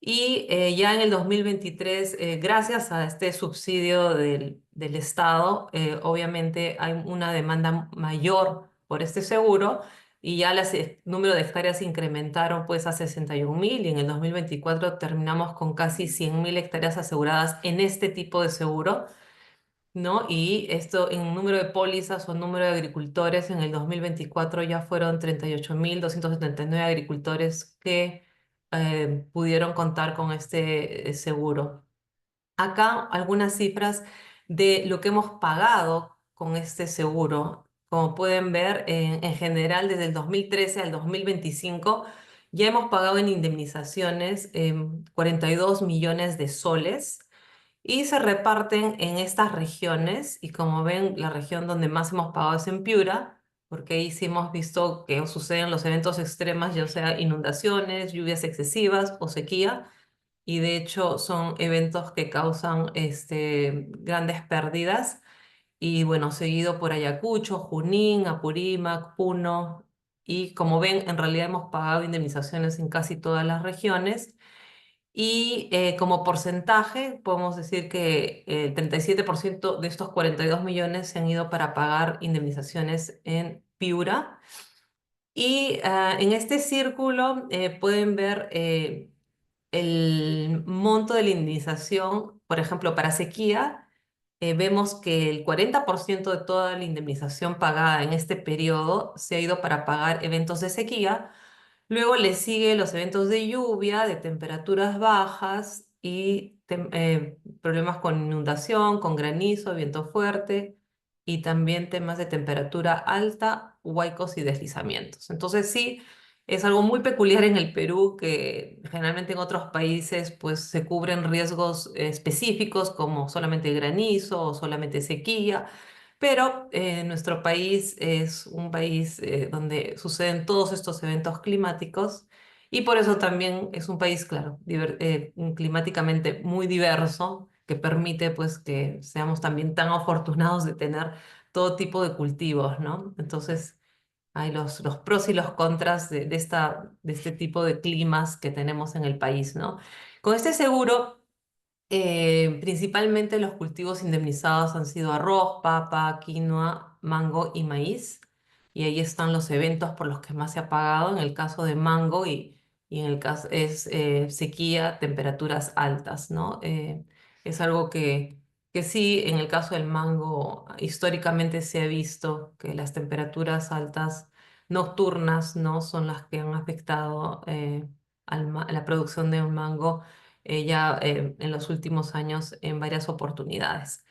y ya en el 2023, gracias a este subsidio del Estado, obviamente hay una demanda mayor por este seguro y ya el número de hectáreas se incrementaron pues a 61.000 y en el 2024 terminamos con casi 100.000 hectáreas aseguradas en este tipo de seguro. ¿No? Y esto en número de pólizas o número de agricultores, en el 2024 ya fueron 38.279 agricultores que pudieron contar con este seguro. Acá algunas cifras de lo que hemos pagado con este seguro. Como pueden ver, en general, desde el 2013 al 2025, ya hemos pagado en indemnizaciones 42 millones de soles y se reparten en estas regiones y como ven la región donde más hemos pagado es en Piura porque ahí sí hemos visto que suceden los eventos extremos, ya sea inundaciones, lluvias excesivas o sequía y de hecho son eventos que causan grandes pérdidas y bueno, seguido por Ayacucho, Junín, Apurímac, Puno y como ven en realidad hemos pagado indemnizaciones en casi todas las regiones. Y como porcentaje, podemos decir que el 37% de estos 42 millones se han ido para pagar indemnizaciones en Piura. Y en este círculo pueden ver el monto de la indemnización, por ejemplo, para sequía. Vemos que el 40% de toda la indemnización pagada en este periodo se ha ido para pagar eventos de sequía. Luego le sigue los eventos de lluvia, de temperaturas bajas y problemas con inundación, con granizo, viento fuerte y también temas de temperatura alta, huaicos y deslizamientos. Entonces sí, es algo muy peculiar en el Perú que generalmente en otros países pues se cubren riesgos específicos como solamente granizo o solamente sequía. Pero nuestro país es un país donde suceden todos estos eventos climáticos y por eso también es un país, claro, climáticamente muy diverso, que permite pues que seamos también tan afortunados de tener todo tipo de cultivos, ¿no? Entonces hay los pros y los contras de este tipo de climas que tenemos en el país, ¿no? Con este seguro... principalmente los cultivos indemnizados han sido arroz, papa, quinoa, mango y maíz. y ahí están los eventos por los que más se ha pagado, en el caso de mango y en el caso es sequía, temperaturas altas, ¿no? Es algo que sí, en el caso del mango, históricamente se ha visto que las temperaturas altas nocturnas, ¿no? Son las que han afectado a la producción de un mango ya en los últimos años en varias oportunidades.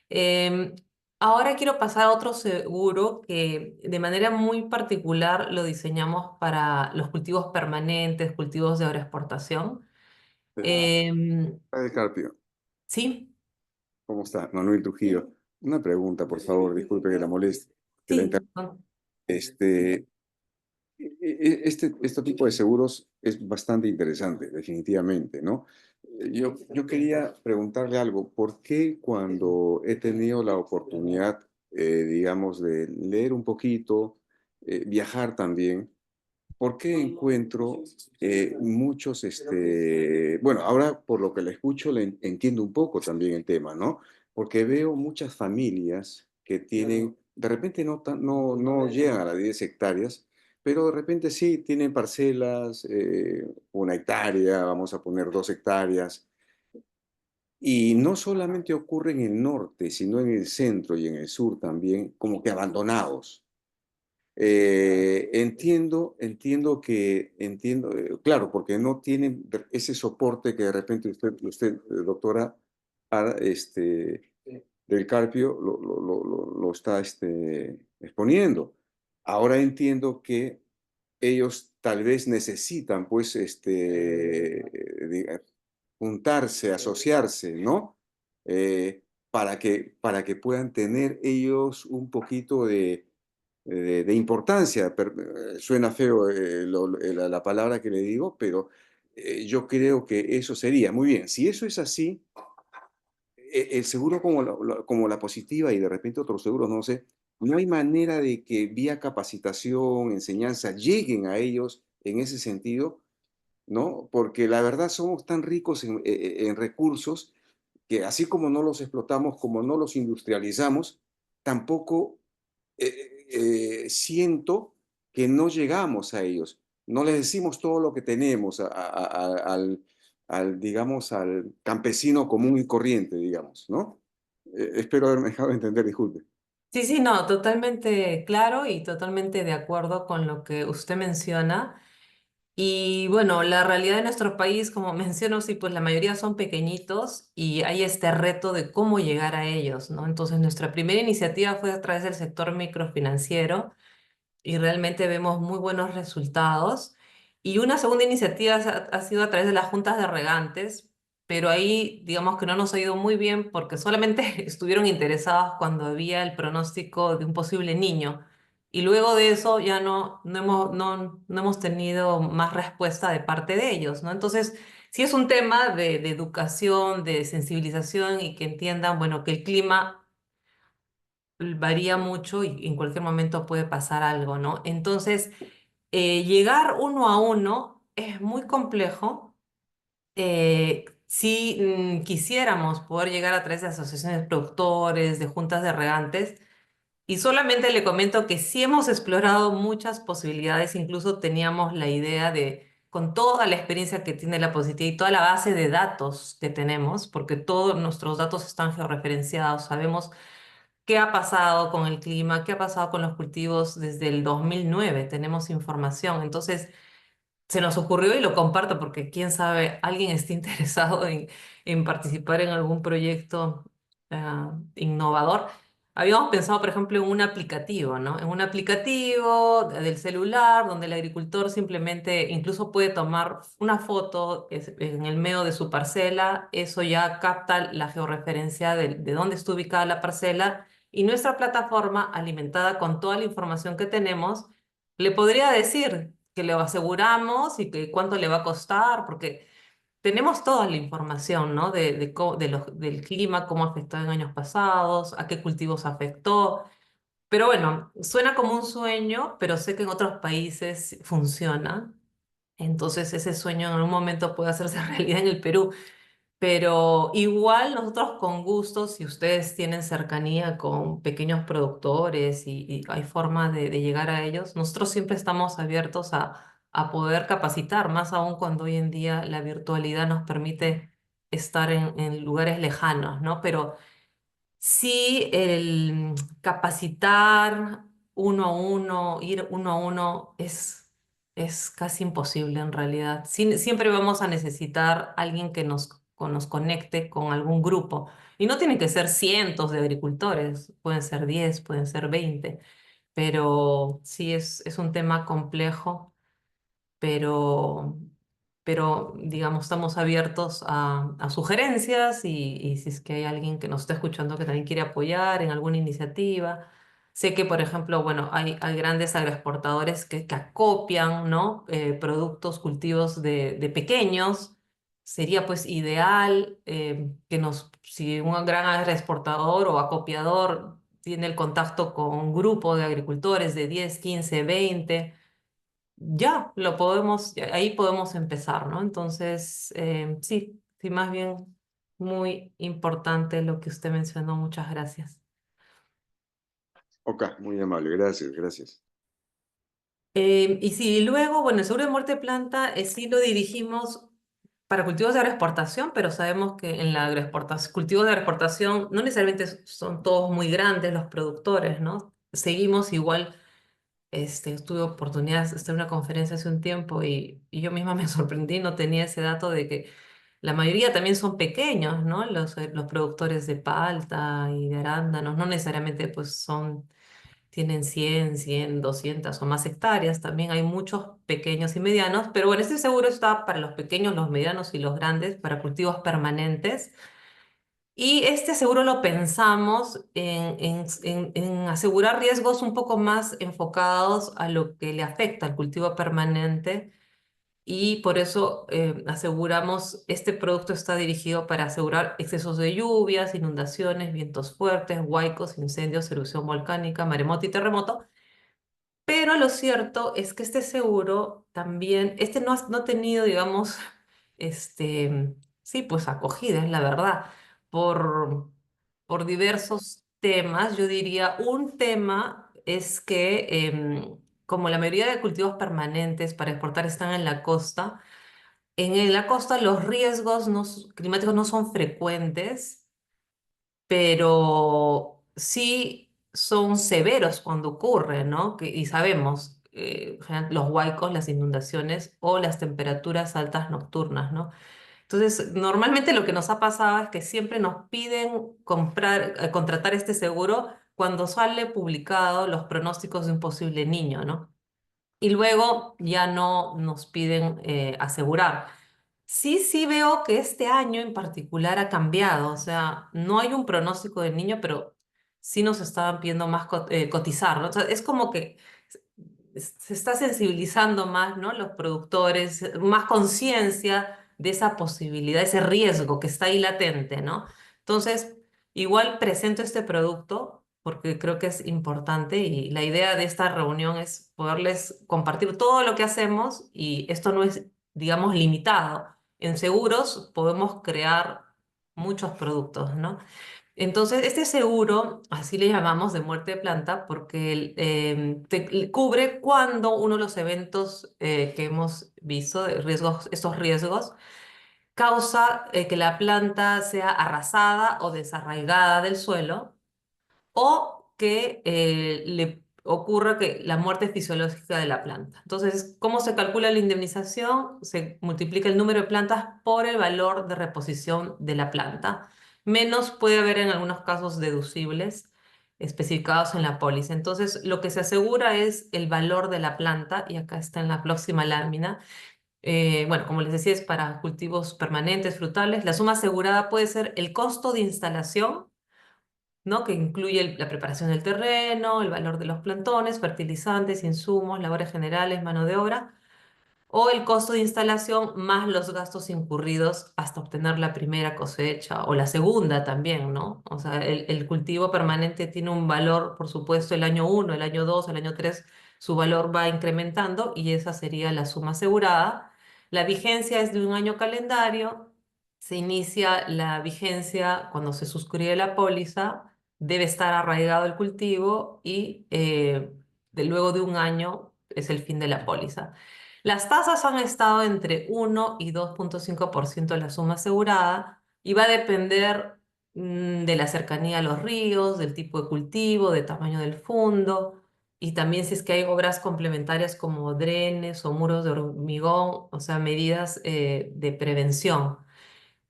Em, Ahora quiero pasar a otro seguro que de manera muy particular lo diseñamos para los cultivos permanentes, cultivos de agroexportación. Em, De Carpio, sí, ¿cómo está? Manuel Trujillo. Una pregunta, por favor, disculpe que la moleste. Que la sí. Este, este tipo de seguros es bastante interesante, definitivamente, ¿no? Yo quería preguntarle algo. ¿Por qué cuando he tenido la oportunidad, digamos, de leer un poquito, viajar también, por qué encuentro muchos, bueno, ahora por lo que le escucho, entiendo un poco también el tema, ¿no? Porque veo muchas familias que tienen, de repente no llegan a las 10 hectáreas, pero de repente sí tienen parcelas, 1 hectárea, vamos a poner 2 hectáreas, y no solamente ocurre en el norte, sino en el centro y en el sur también, como que abandonados. Entiendo, claro, porque no tienen ese soporte que de repente usted doctora, del Carpio, lo está exponiendo. Ahora entiendo que ellos tal vez necesitan, pues, juntarse, asociarse, ¿no? Para que puedan tener ellos un poquito de importancia. Suena feo la palabra que le digo, pero yo creo que eso sería. Muy bien, si eso es así, el seguro como la positiva y de repente otros seguros, no sé, no hay manera de que vía capacitación, enseñanza, lleguen a ellos en ese sentido, ¿no? Porque la verdad somos tan ricos en recursos que así como no los explotamos, como no los industrializamos, tampoco siento que no llegamos a ellos. No les decimos todo lo que tenemos digamos, al campesino común y corriente, digamos, ¿no? Espero haberme dejado entender, disculpe. Sí, sí, no, totalmente claro y totalmente de acuerdo con lo que usted menciona. Y bueno, la realidad de nuestro país, como menciono, sí, pues la mayoría son pequeñitos y hay este reto de cómo llegar a ellos, ¿no? Entonces, nuestra primera iniciativa fue a través del sector microfinanciero y realmente vemos muy buenos resultados. Y una segunda iniciativa ha sido a través de las juntas de regantes, pero ahí digamos que no nos ha ido muy bien porque solamente estuvieron interesados cuando había el pronóstico de un posible niño. Y luego de eso ya no hemos tenido más respuesta de parte de ellos, ¿no? Entonces, sí es un tema de educación, de sensibilización y que entiendan, bueno, que el clima varía mucho y en cualquier momento puede pasar algo, ¿no? Entonces, llegar uno a uno es muy complejo. Si quisiéramos poder llegar a través de asociaciones de productores, de juntas de regantes, y solamente le comento que sí hemos explorado muchas posibilidades, incluso teníamos la idea de, con toda la experiencia que tiene la positiva y toda la base de datos que tenemos, porque todos nuestros datos están georreferenciados, sabemos qué ha pasado con el clima, qué ha pasado con los cultivos desde el 2009, tenemos información. Entonces, se nos ocurrió y lo comparto porque quién sabe, alguien esté interesado en participar en algún proyecto innovador. Habíamos pensado, por ejemplo, en un aplicativo, ¿no? En un aplicativo del celular donde el agricultor simplemente incluso puede tomar una foto en el medio de su parcela, eso ya capta la georreferencia de dónde está ubicada la parcela y nuestra plataforma, alimentada con toda la información que tenemos, le podría decir que le aseguramos y que cuánto le va a costar, porque tenemos toda la información, ¿no? Del clima, cómo afectó en años pasados, a qué cultivos afectó. Pero bueno, suena como un sueño, pero sé que en otros países funciona. Entonces ese sueño en algún momento puede hacerse realidad en el Perú. Pero igual nosotros con gusto, si ustedes tienen cercanía con pequeños productores y hay forma de llegar a ellos, nosotros siempre estamos abiertos a poder capacitar, más aún cuando hoy en día la virtualidad nos permite estar en lugares lejanos, ¿no? Pero sí, el capacitar uno a uno, ir uno a uno, es casi imposible en realidad. Siempre vamos a necesitar alguien que nos conecte con algún grupo. Y no tienen que ser cientos de agricultores, pueden ser 10, pueden ser 20, pero sí es un tema complejo, pero, pero digamos, estamos abiertos a sugerencias y si es que hay alguien que nos está escuchando que también quiere apoyar en alguna iniciativa. Sé que, por ejemplo, bueno, hay grandes agroexportadores que acopian, ¿no? Productos, cultivos de pequeños. Sería pues ideal si un gran agroexportador o acopiador tiene el contacto con un grupo de agricultores de 10, 15, 20, ya lo podemos, ahí podemos empezar, ¿no? Entonces, sí, sí, más bien muy importante lo que usted mencionó. Muchas gracias. Ok, muy amable, gracias, gracias. Y sí, luego, bueno, el seguro de muerte de planta sí lo dirigimos para cultivos de agroexportación, pero sabemos que en la agroexportación, cultivos de agroexportación no necesariamente son todos muy grandes los productores, ¿no? Seguimos igual. Tuve oportunidad de estar en una conferencia hace un tiempo y yo misma me sorprendí, no tenía ese dato de que la mayoría también son pequeños, ¿no? Los productores de palta y de arándanos, no necesariamente pues tienen 100, 200 o más hectáreas, también hay muchos pequeños y medianos, pero bueno, este seguro está para los pequeños, los medianos y los grandes, para cultivos permanentes. Y este seguro lo pensamos en asegurar riesgos un poco más enfocados a lo que le afecta al cultivo permanente y por eso aseguramos, este producto está dirigido para asegurar excesos de lluvias, inundaciones, vientos fuertes, huaicos, incendios, erupción volcánica, maremoto y terremoto. Pero lo cierto es que este seguro también, no ha tenido, digamos, sí, pues acogida, es la verdad, por, por diversos temas. Yo diría, un tema es que como la mayoría de cultivos permanentes para exportar están en la costa, la costa los riesgos climáticos no son frecuentes, pero sí son severos cuando ocurre, ¿no? Y sabemos, los huaicos, las inundaciones o las temperaturas altas nocturnas, ¿no? Entonces, normalmente lo que nos ha pasado es que siempre nos piden contratar este seguro cuando sale publicado los pronósticos de un posible niño, ¿no? Y luego ya no nos piden asegurar. Sí, sí veo que este año en particular ha cambiado, o sea, no hay un pronóstico del niño, pero sí nos estaban pidiendo más cotizar, ¿no? O sea, es como que se está sensibilizando más, ¿no? Los productores, más conciencia de esa posibilidad, ese riesgo que está ahí latente, ¿no? Entonces, igual presento este producto porque creo que es importante y la idea de esta reunión es poderles compartir todo lo que hacemos y esto no es, digamos, limitado. En seguros podemos crear muchos productos, ¿no? Entonces, este seguro, así le llamamos de muerte de planta, porque cubre cuando uno de los eventos que hemos visto, de riesgos, estos riesgos, causa que la planta sea arrasada o desarraigada del suelo o que le ocurra que la muerte fisiológica de la planta. Entonces, ¿cómo se calcula la indemnización? Se multiplica el número de plantas por el valor de reposición de la planta. Menos puede haber en algunos casos deducibles especificados en la póliza. Entonces, lo que se asegura es el valor de la planta, y acá está en la próxima lámina. Bueno, como les decía, es para cultivos permanentes, frutales. La suma asegurada puede ser el costo de instalación, ¿no? Que incluye la preparación del terreno, el valor de los plantones, fertilizantes, insumos, labores generales, mano de obra, o el costo de instalación más los gastos incurridos hasta obtener la primera cosecha o la segunda también, ¿no? O sea, el cultivo permanente tiene un valor, por supuesto, el año 1, el año 2, el año 3, su valor va incrementando y esa sería la suma asegurada. La vigencia es de un año calendario se inicia la vigencia cuando se suscribe la póliza, debe estar arraigado el cultivo y luego de un año es el fin de la póliza. Las tasas han estado entre 1 y 2,5% de la suma asegurada y va a depender de la cercanía a los ríos, del tipo de cultivo, del tamaño del fondo y también si es que hay obras complementarias como drenes o muros de hormigón, o sea, medidas de prevención.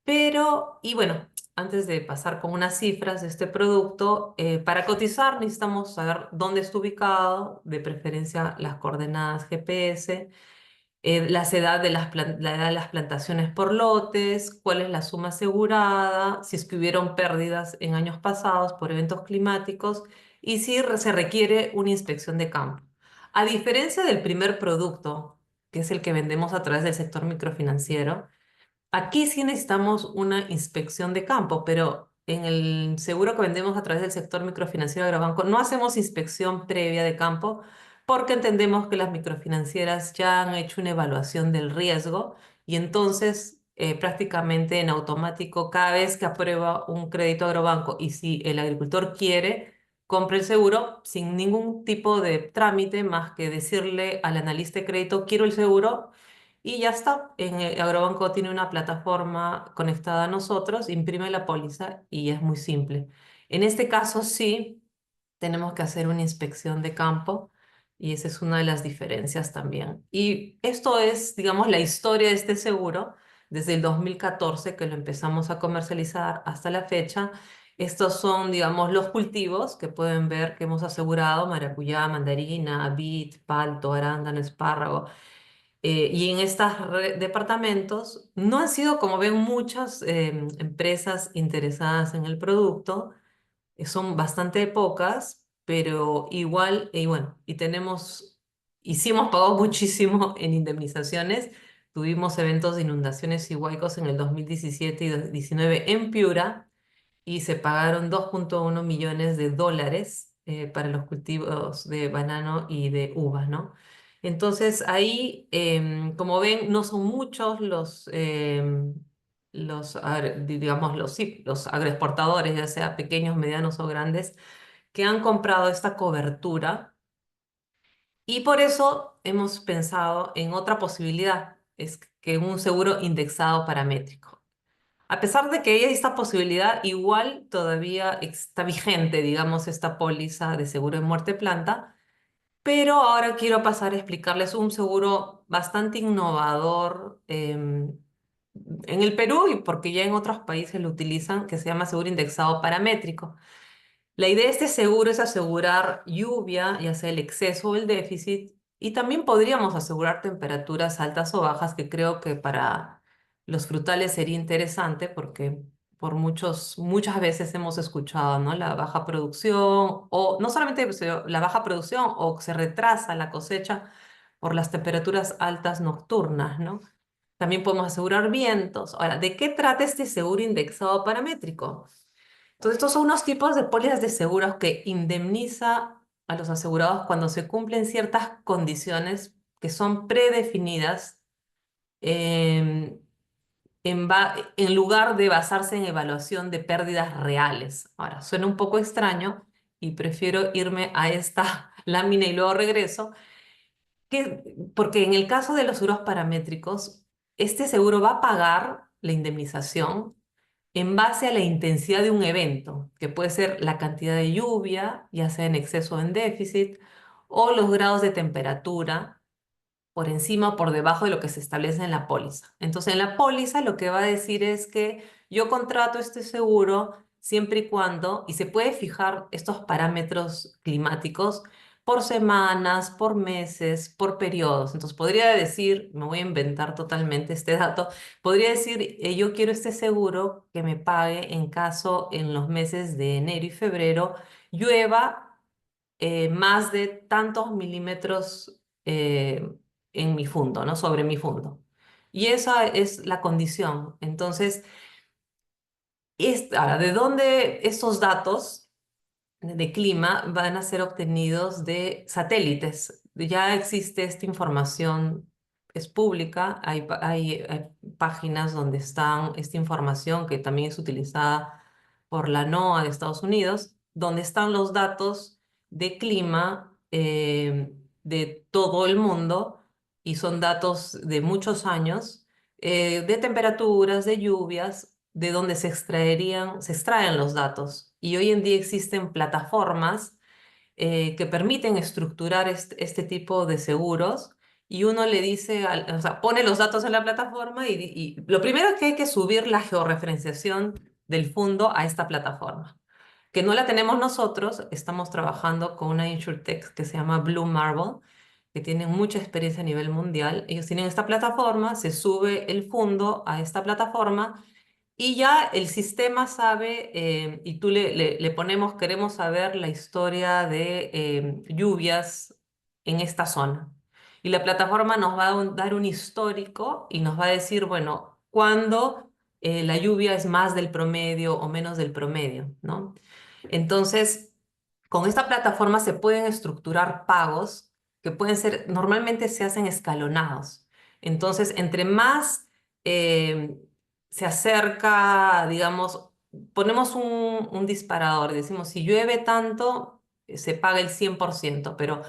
Pero, y bueno, antes de pasar con unas cifras de este producto, para cotizar necesitamos saber dónde está ubicado, de preferencia las coordenadas GPS, la edad de las plantaciones por lotes, cuál es la suma asegurada, si es que hubieron pérdidas en años pasados por eventos climáticos y si se requiere una inspección de campo. A diferencia del primer producto, que es el que vendemos a través del sector microfinanciero, aquí sí necesitamos una inspección de campo, pero en el seguro que vendemos a través del sector microfinanciero de Agrobanco no hacemos inspección previa de campo porque entendemos que las microfinancieras ya han hecho una evaluación del riesgo y entonces prácticamente en automático cada vez que aprueba un crédito Agrobanco y si el agricultor quiere, compra el seguro sin ningún tipo de trámite más que decirle al analista de crédito, quiero el seguro y ya está. Agrobanco tiene una plataforma conectada a nosotros, imprime la póliza y es muy simple. En este caso sí tenemos que hacer una inspección de campo y esa es una de las diferencias también. Y esto es, digamos, la historia de este seguro desde el 2014 que lo empezamos a comercializar hasta la fecha. Estos son, digamos, los cultivos que pueden ver que hemos asegurado: maracuyá, mandarina, vid, palto, arándano, espárrago. Y en estos departamentos no han sido, como ven, muchas empresas interesadas en el producto, son bastante pocas, pero igual, y bueno, y sí hemos pagado muchísimo en indemnizaciones. Tuvimos eventos de inundaciones y huaicos en el 2017 y 2019 en Piura y se pagaron 2,1 millones de dólares para los cultivos de banano y de uvas, ¿no? Entonces ahí, como ven, no son muchos digamos, sí, los agroexportadores, ya sea pequeños, medianos o grandes, que han comprado esta cobertura y por eso hemos pensado en otra posibilidad, es que un seguro indexado paramétrico. A pesar de que hay esta posibilidad, igual todavía está vigente, digamos, esta póliza de seguro de muerte planta, pero ahora quiero pasar a explicarles un seguro bastante innovador en el Perú y porque ya en otros países lo utilizan, que se llama seguro indexado paramétrico. La idea de este seguro es asegurar lluvia, ya sea el exceso o el déficit, y también podríamos asegurar temperaturas altas o bajas, que creo que para los frutales sería interesante porque muchas veces hemos escuchado, ¿no? La baja producción, o no solamente la baja producción, o se retrasa la cosecha por las temperaturas altas nocturnas, ¿no? También podemos asegurar vientos. Ahora, ¿de qué trata este seguro indexado paramétrico? Entonces, estos son unos tipos de pólizas de seguros que indemniza a los asegurados cuando se cumplen ciertas condiciones que son predefinidas em, en lugar de basarse en evaluación de pérdidas reales. Ahora, suena un poco extraño y prefiero irme a esta lámina y luego regreso, porque en el caso de los seguros paramétricos, este seguro va a pagar la indemnización en base a la intensidad de un evento, que puede ser la cantidad de lluvia, ya sea en exceso o en déficit, o los grados de temperatura por encima o por debajo de lo que se establece en la póliza. Entonces, en la póliza lo que va a decir es que yo contrato este seguro siempre y cuando, y se puede fijar estos parámetros climáticos por semanas, por meses, por periodos. Entonces, podría decir, me voy a inventar totalmente este dato, podría decir, yo quiero este seguro que me pague en caso en los meses de enero y febrero llueva más de tantos milímetros en mi fondo, ¿no? Sobre mi fondo. Y esa es la condición. Entonces, ahora, ¿de dónde estos datos de clima van a ser obtenidos? De satélites? Ya existe esta información, es pública, hay páginas donde están esta información que también es utilizada por la NOAA de Estados Unidos, donde están los datos de clima de todo el mundo y son datos de muchos años, de temperaturas, de lluvias, de donde se extraen los datos. Y hoy en día existen plataformas que permiten estructurar este tipo de seguros y uno le dice, o sea, pone los datos en la plataforma y lo primero es que hay que subir la georreferenciación del fondo a esta plataforma, que no la tenemos nosotros, estamos trabajando con una insurtech que se llama Blue Marble, que tienen mucha experiencia a nivel mundial. Ellos tienen esta plataforma, se sube el fondo a esta plataforma y ya el sistema sabe, y tú le ponemos, queremos saber la historia de lluvias en esta zona. Y la plataforma nos va a dar un histórico y nos va a decir, bueno, cuándo la lluvia es más del promedio o menos del promedio, ¿no? Entonces, con esta plataforma se pueden estructurar pagos que pueden ser, normalmente se hacen escalonados. Entonces, entre más eh, se acerca, digamos, ponemos un disparador, decimos, si llueve tanto, se paga el 100%, pero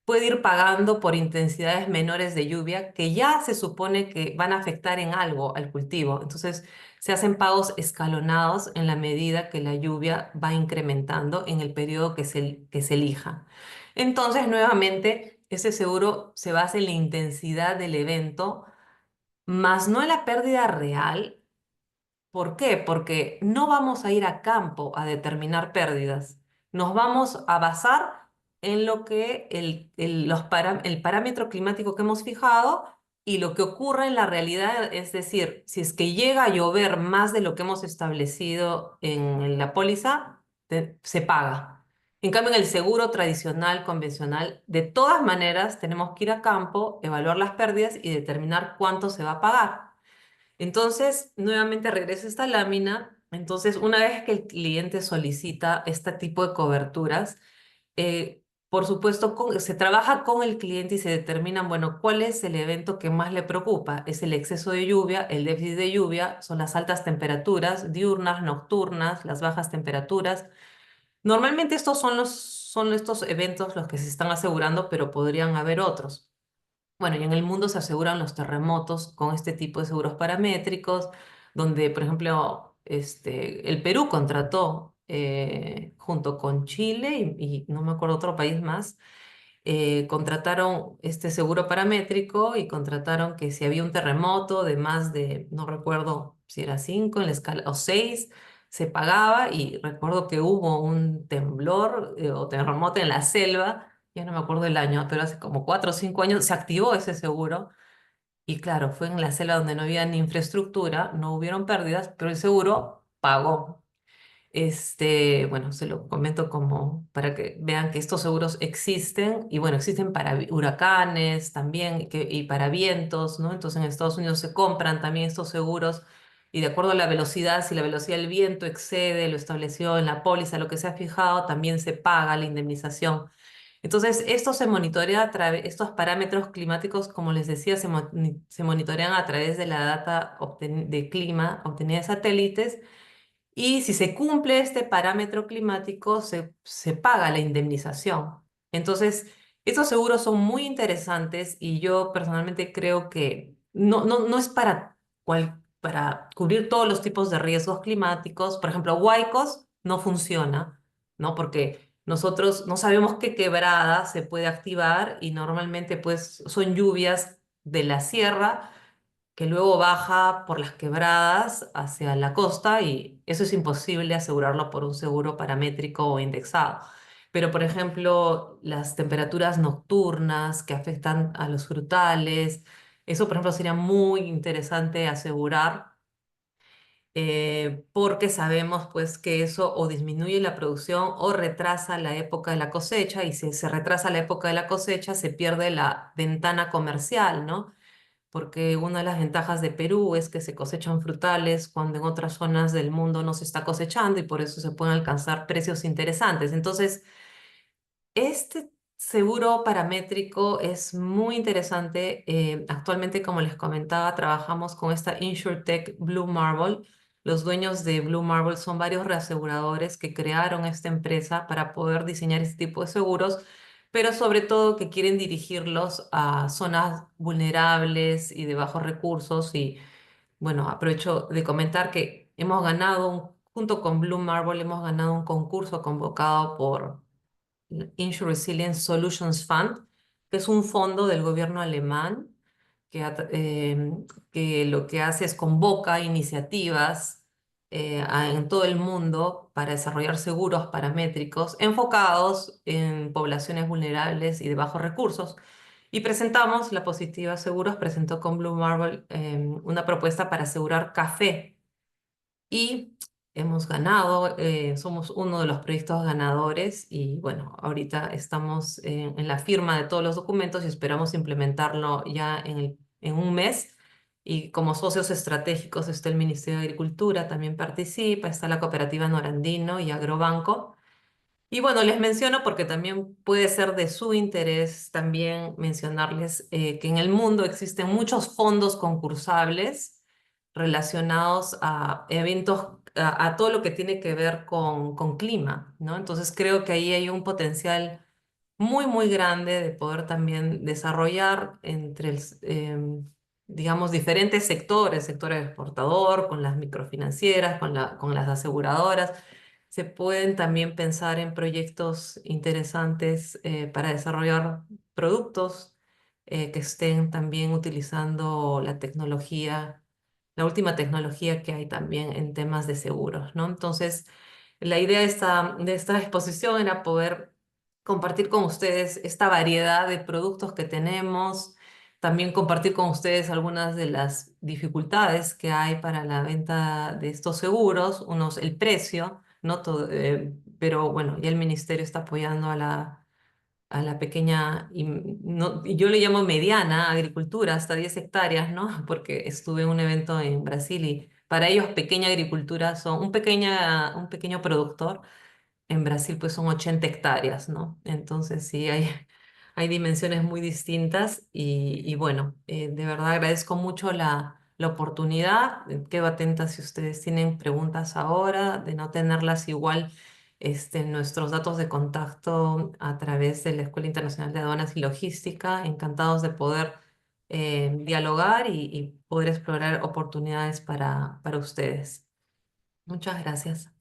puede ir pagando por intensidades menores de lluvia que ya se supone que van a afectar en algo al cultivo. Entonces, se hacen pagos escalonados en la medida que la lluvia va incrementando en el periodo que se elija. Entonces, nuevamente, ese seguro se basa en la intensidad del evento, más no en la pérdida real. ¿Por qué? Porque no vamos a ir a campo a determinar pérdidas. Nos vamos a basar en lo que el parámetro climático que hemos fijado y lo que ocurre en la realidad, es decir, si es que llega a llover más de lo que hemos establecido en la póliza, se paga. En cambio, en el seguro tradicional, convencional, de todas maneras tenemos que ir a campo, evaluar las pérdidas y determinar cuánto se va a pagar. Entonces, nuevamente regresa esta lámina. Entonces, una vez que el cliente solicita este tipo de coberturas, por supuesto, se trabaja con el cliente y se determinan, bueno, cuál es el evento que más le preocupa. Es el exceso de lluvia, el déficit de lluvia, son las altas temperaturas diurnas, nocturnas, las bajas temperaturas. Normalmente son estos eventos los que se están asegurando, pero podrían haber otros. Bueno, y en el mundo se aseguran los terremotos con este tipo de seguros paramétricos, donde, por ejemplo, el Perú contrató junto con Chile y no me acuerdo otro país más, contrataron este seguro paramétrico y contrataron que si había un terremoto de más de, no recuerdo si era 5 en la escala o 6, se pagaba y recuerdo que hubo un temblor o terremoto en la selva, ya no me acuerdo el año, pero hace como 4 o 5 años se activó ese seguro y claro, fue en la selva donde no había ni infraestructura, no hubieron pérdidas, pero el seguro pagó. Bueno, se lo comento como para que vean que estos seguros existen y bueno, existen para huracanes también y para vientos, ¿no? Entonces en Estados Unidos se compran también estos seguros y de acuerdo a la velocidad, si la velocidad del viento excede lo establecido en la póliza, lo que se ha fijado, también se paga la indemnización. Entonces, esto se monitorea a través, estos parámetros climáticos, como les decía, se monitorean a través de la data de clima obtenida de satélites y si se cumple este parámetro climático, se paga la indemnización. Entonces, estos seguros son muy interesantes y yo personalmente creo que no es para cubrir todos los tipos de riesgos climáticos. Por ejemplo, Huaycos no funciona, ¿no? Porque nosotros no sabemos qué quebrada se puede activar y normalmente pues son lluvias de la sierra que luego baja por las quebradas hacia la costa y eso es imposible asegurarlo por un seguro paramétrico o indexado. Pero, por ejemplo, las temperaturas nocturnas que afectan a los frutales, eso, por ejemplo, sería muy interesante asegurar porque sabemos pues que eso o disminuye la producción o retrasa la época de la cosecha y si se retrasa la época de la cosecha se pierde la ventana comercial, ¿no? Porque una de las ventajas de Perú es que se cosechan frutales cuando en otras zonas del mundo no se está cosechando y por eso se pueden alcanzar precios interesantes. Entonces, este seguro paramétrico es muy interesante. Actualmente, como les comentaba, trabajamos con esta InsurTech Blue Marble. Los dueños de Blue Marble son varios reaseguradores que crearon esta empresa para poder diseñar este tipo de seguros, pero sobre todo que quieren dirigirlos a zonas vulnerables y de bajos recursos. Y bueno, aprovecho de comentar que hemos ganado, junto con Blue Marble, hemos ganado un concurso convocado por Insure Resilience Solutions Fund, que es un fondo del gobierno alemán que lo que hace es convoca iniciativas en todo el mundo para desarrollar seguros paramétricos enfocados en poblaciones vulnerables y de bajos recursos. Y presentamos, la Positiva Seguros presentó con Blue Marble una propuesta para asegurar café y hemos ganado, somos uno de los proyectos ganadores y bueno, ahorita estamos en la firma de todos los documentos y esperamos implementarlo ya en un mes. Y como socios estratégicos está el Ministerio de Agricultura, también participa, está la Cooperativa Norandino y Agrobanco. Y bueno, les menciono porque también puede ser de su interés también mencionarles que en el mundo existen muchos fondos concursables relacionados a eventos, a todo lo que tiene que ver con clima, ¿no? Entonces creo que ahí hay un potencial muy, muy grande de poder también desarrollar entre, digamos, diferentes sectores, sector exportador, con las microfinancieras, con las aseguradoras. Se pueden también pensar en proyectos interesantes para desarrollar productos que estén también utilizando la tecnología, la última tecnología que hay también en temas de seguros, ¿no? Entonces, la idea de esta exposición era poder compartir con ustedes esta variedad de productos que tenemos, también compartir con ustedes algunas de las dificultades que hay para la venta de estos seguros, el precio, ¿no? Pero bueno, ya el ministerio está apoyando a la pequeña, y yo le llamo mediana agricultura, hasta 10 hectáreas, ¿no? Porque estuve en un evento en Brasil y para ellos pequeña agricultura son un pequeño productor. En Brasil pues son 80 hectáreas, ¿no? Entonces sí, hay dimensiones muy distintas y bueno, de verdad agradezco mucho la oportunidad. Quedo atenta si ustedes tienen preguntas ahora, de no tenerlas igual nuestros datos de contacto a través de la Escuela Internacional de Aduanas y Logística. Encantados de poder dialogar y poder explorar oportunidades para ustedes. Muchas gracias.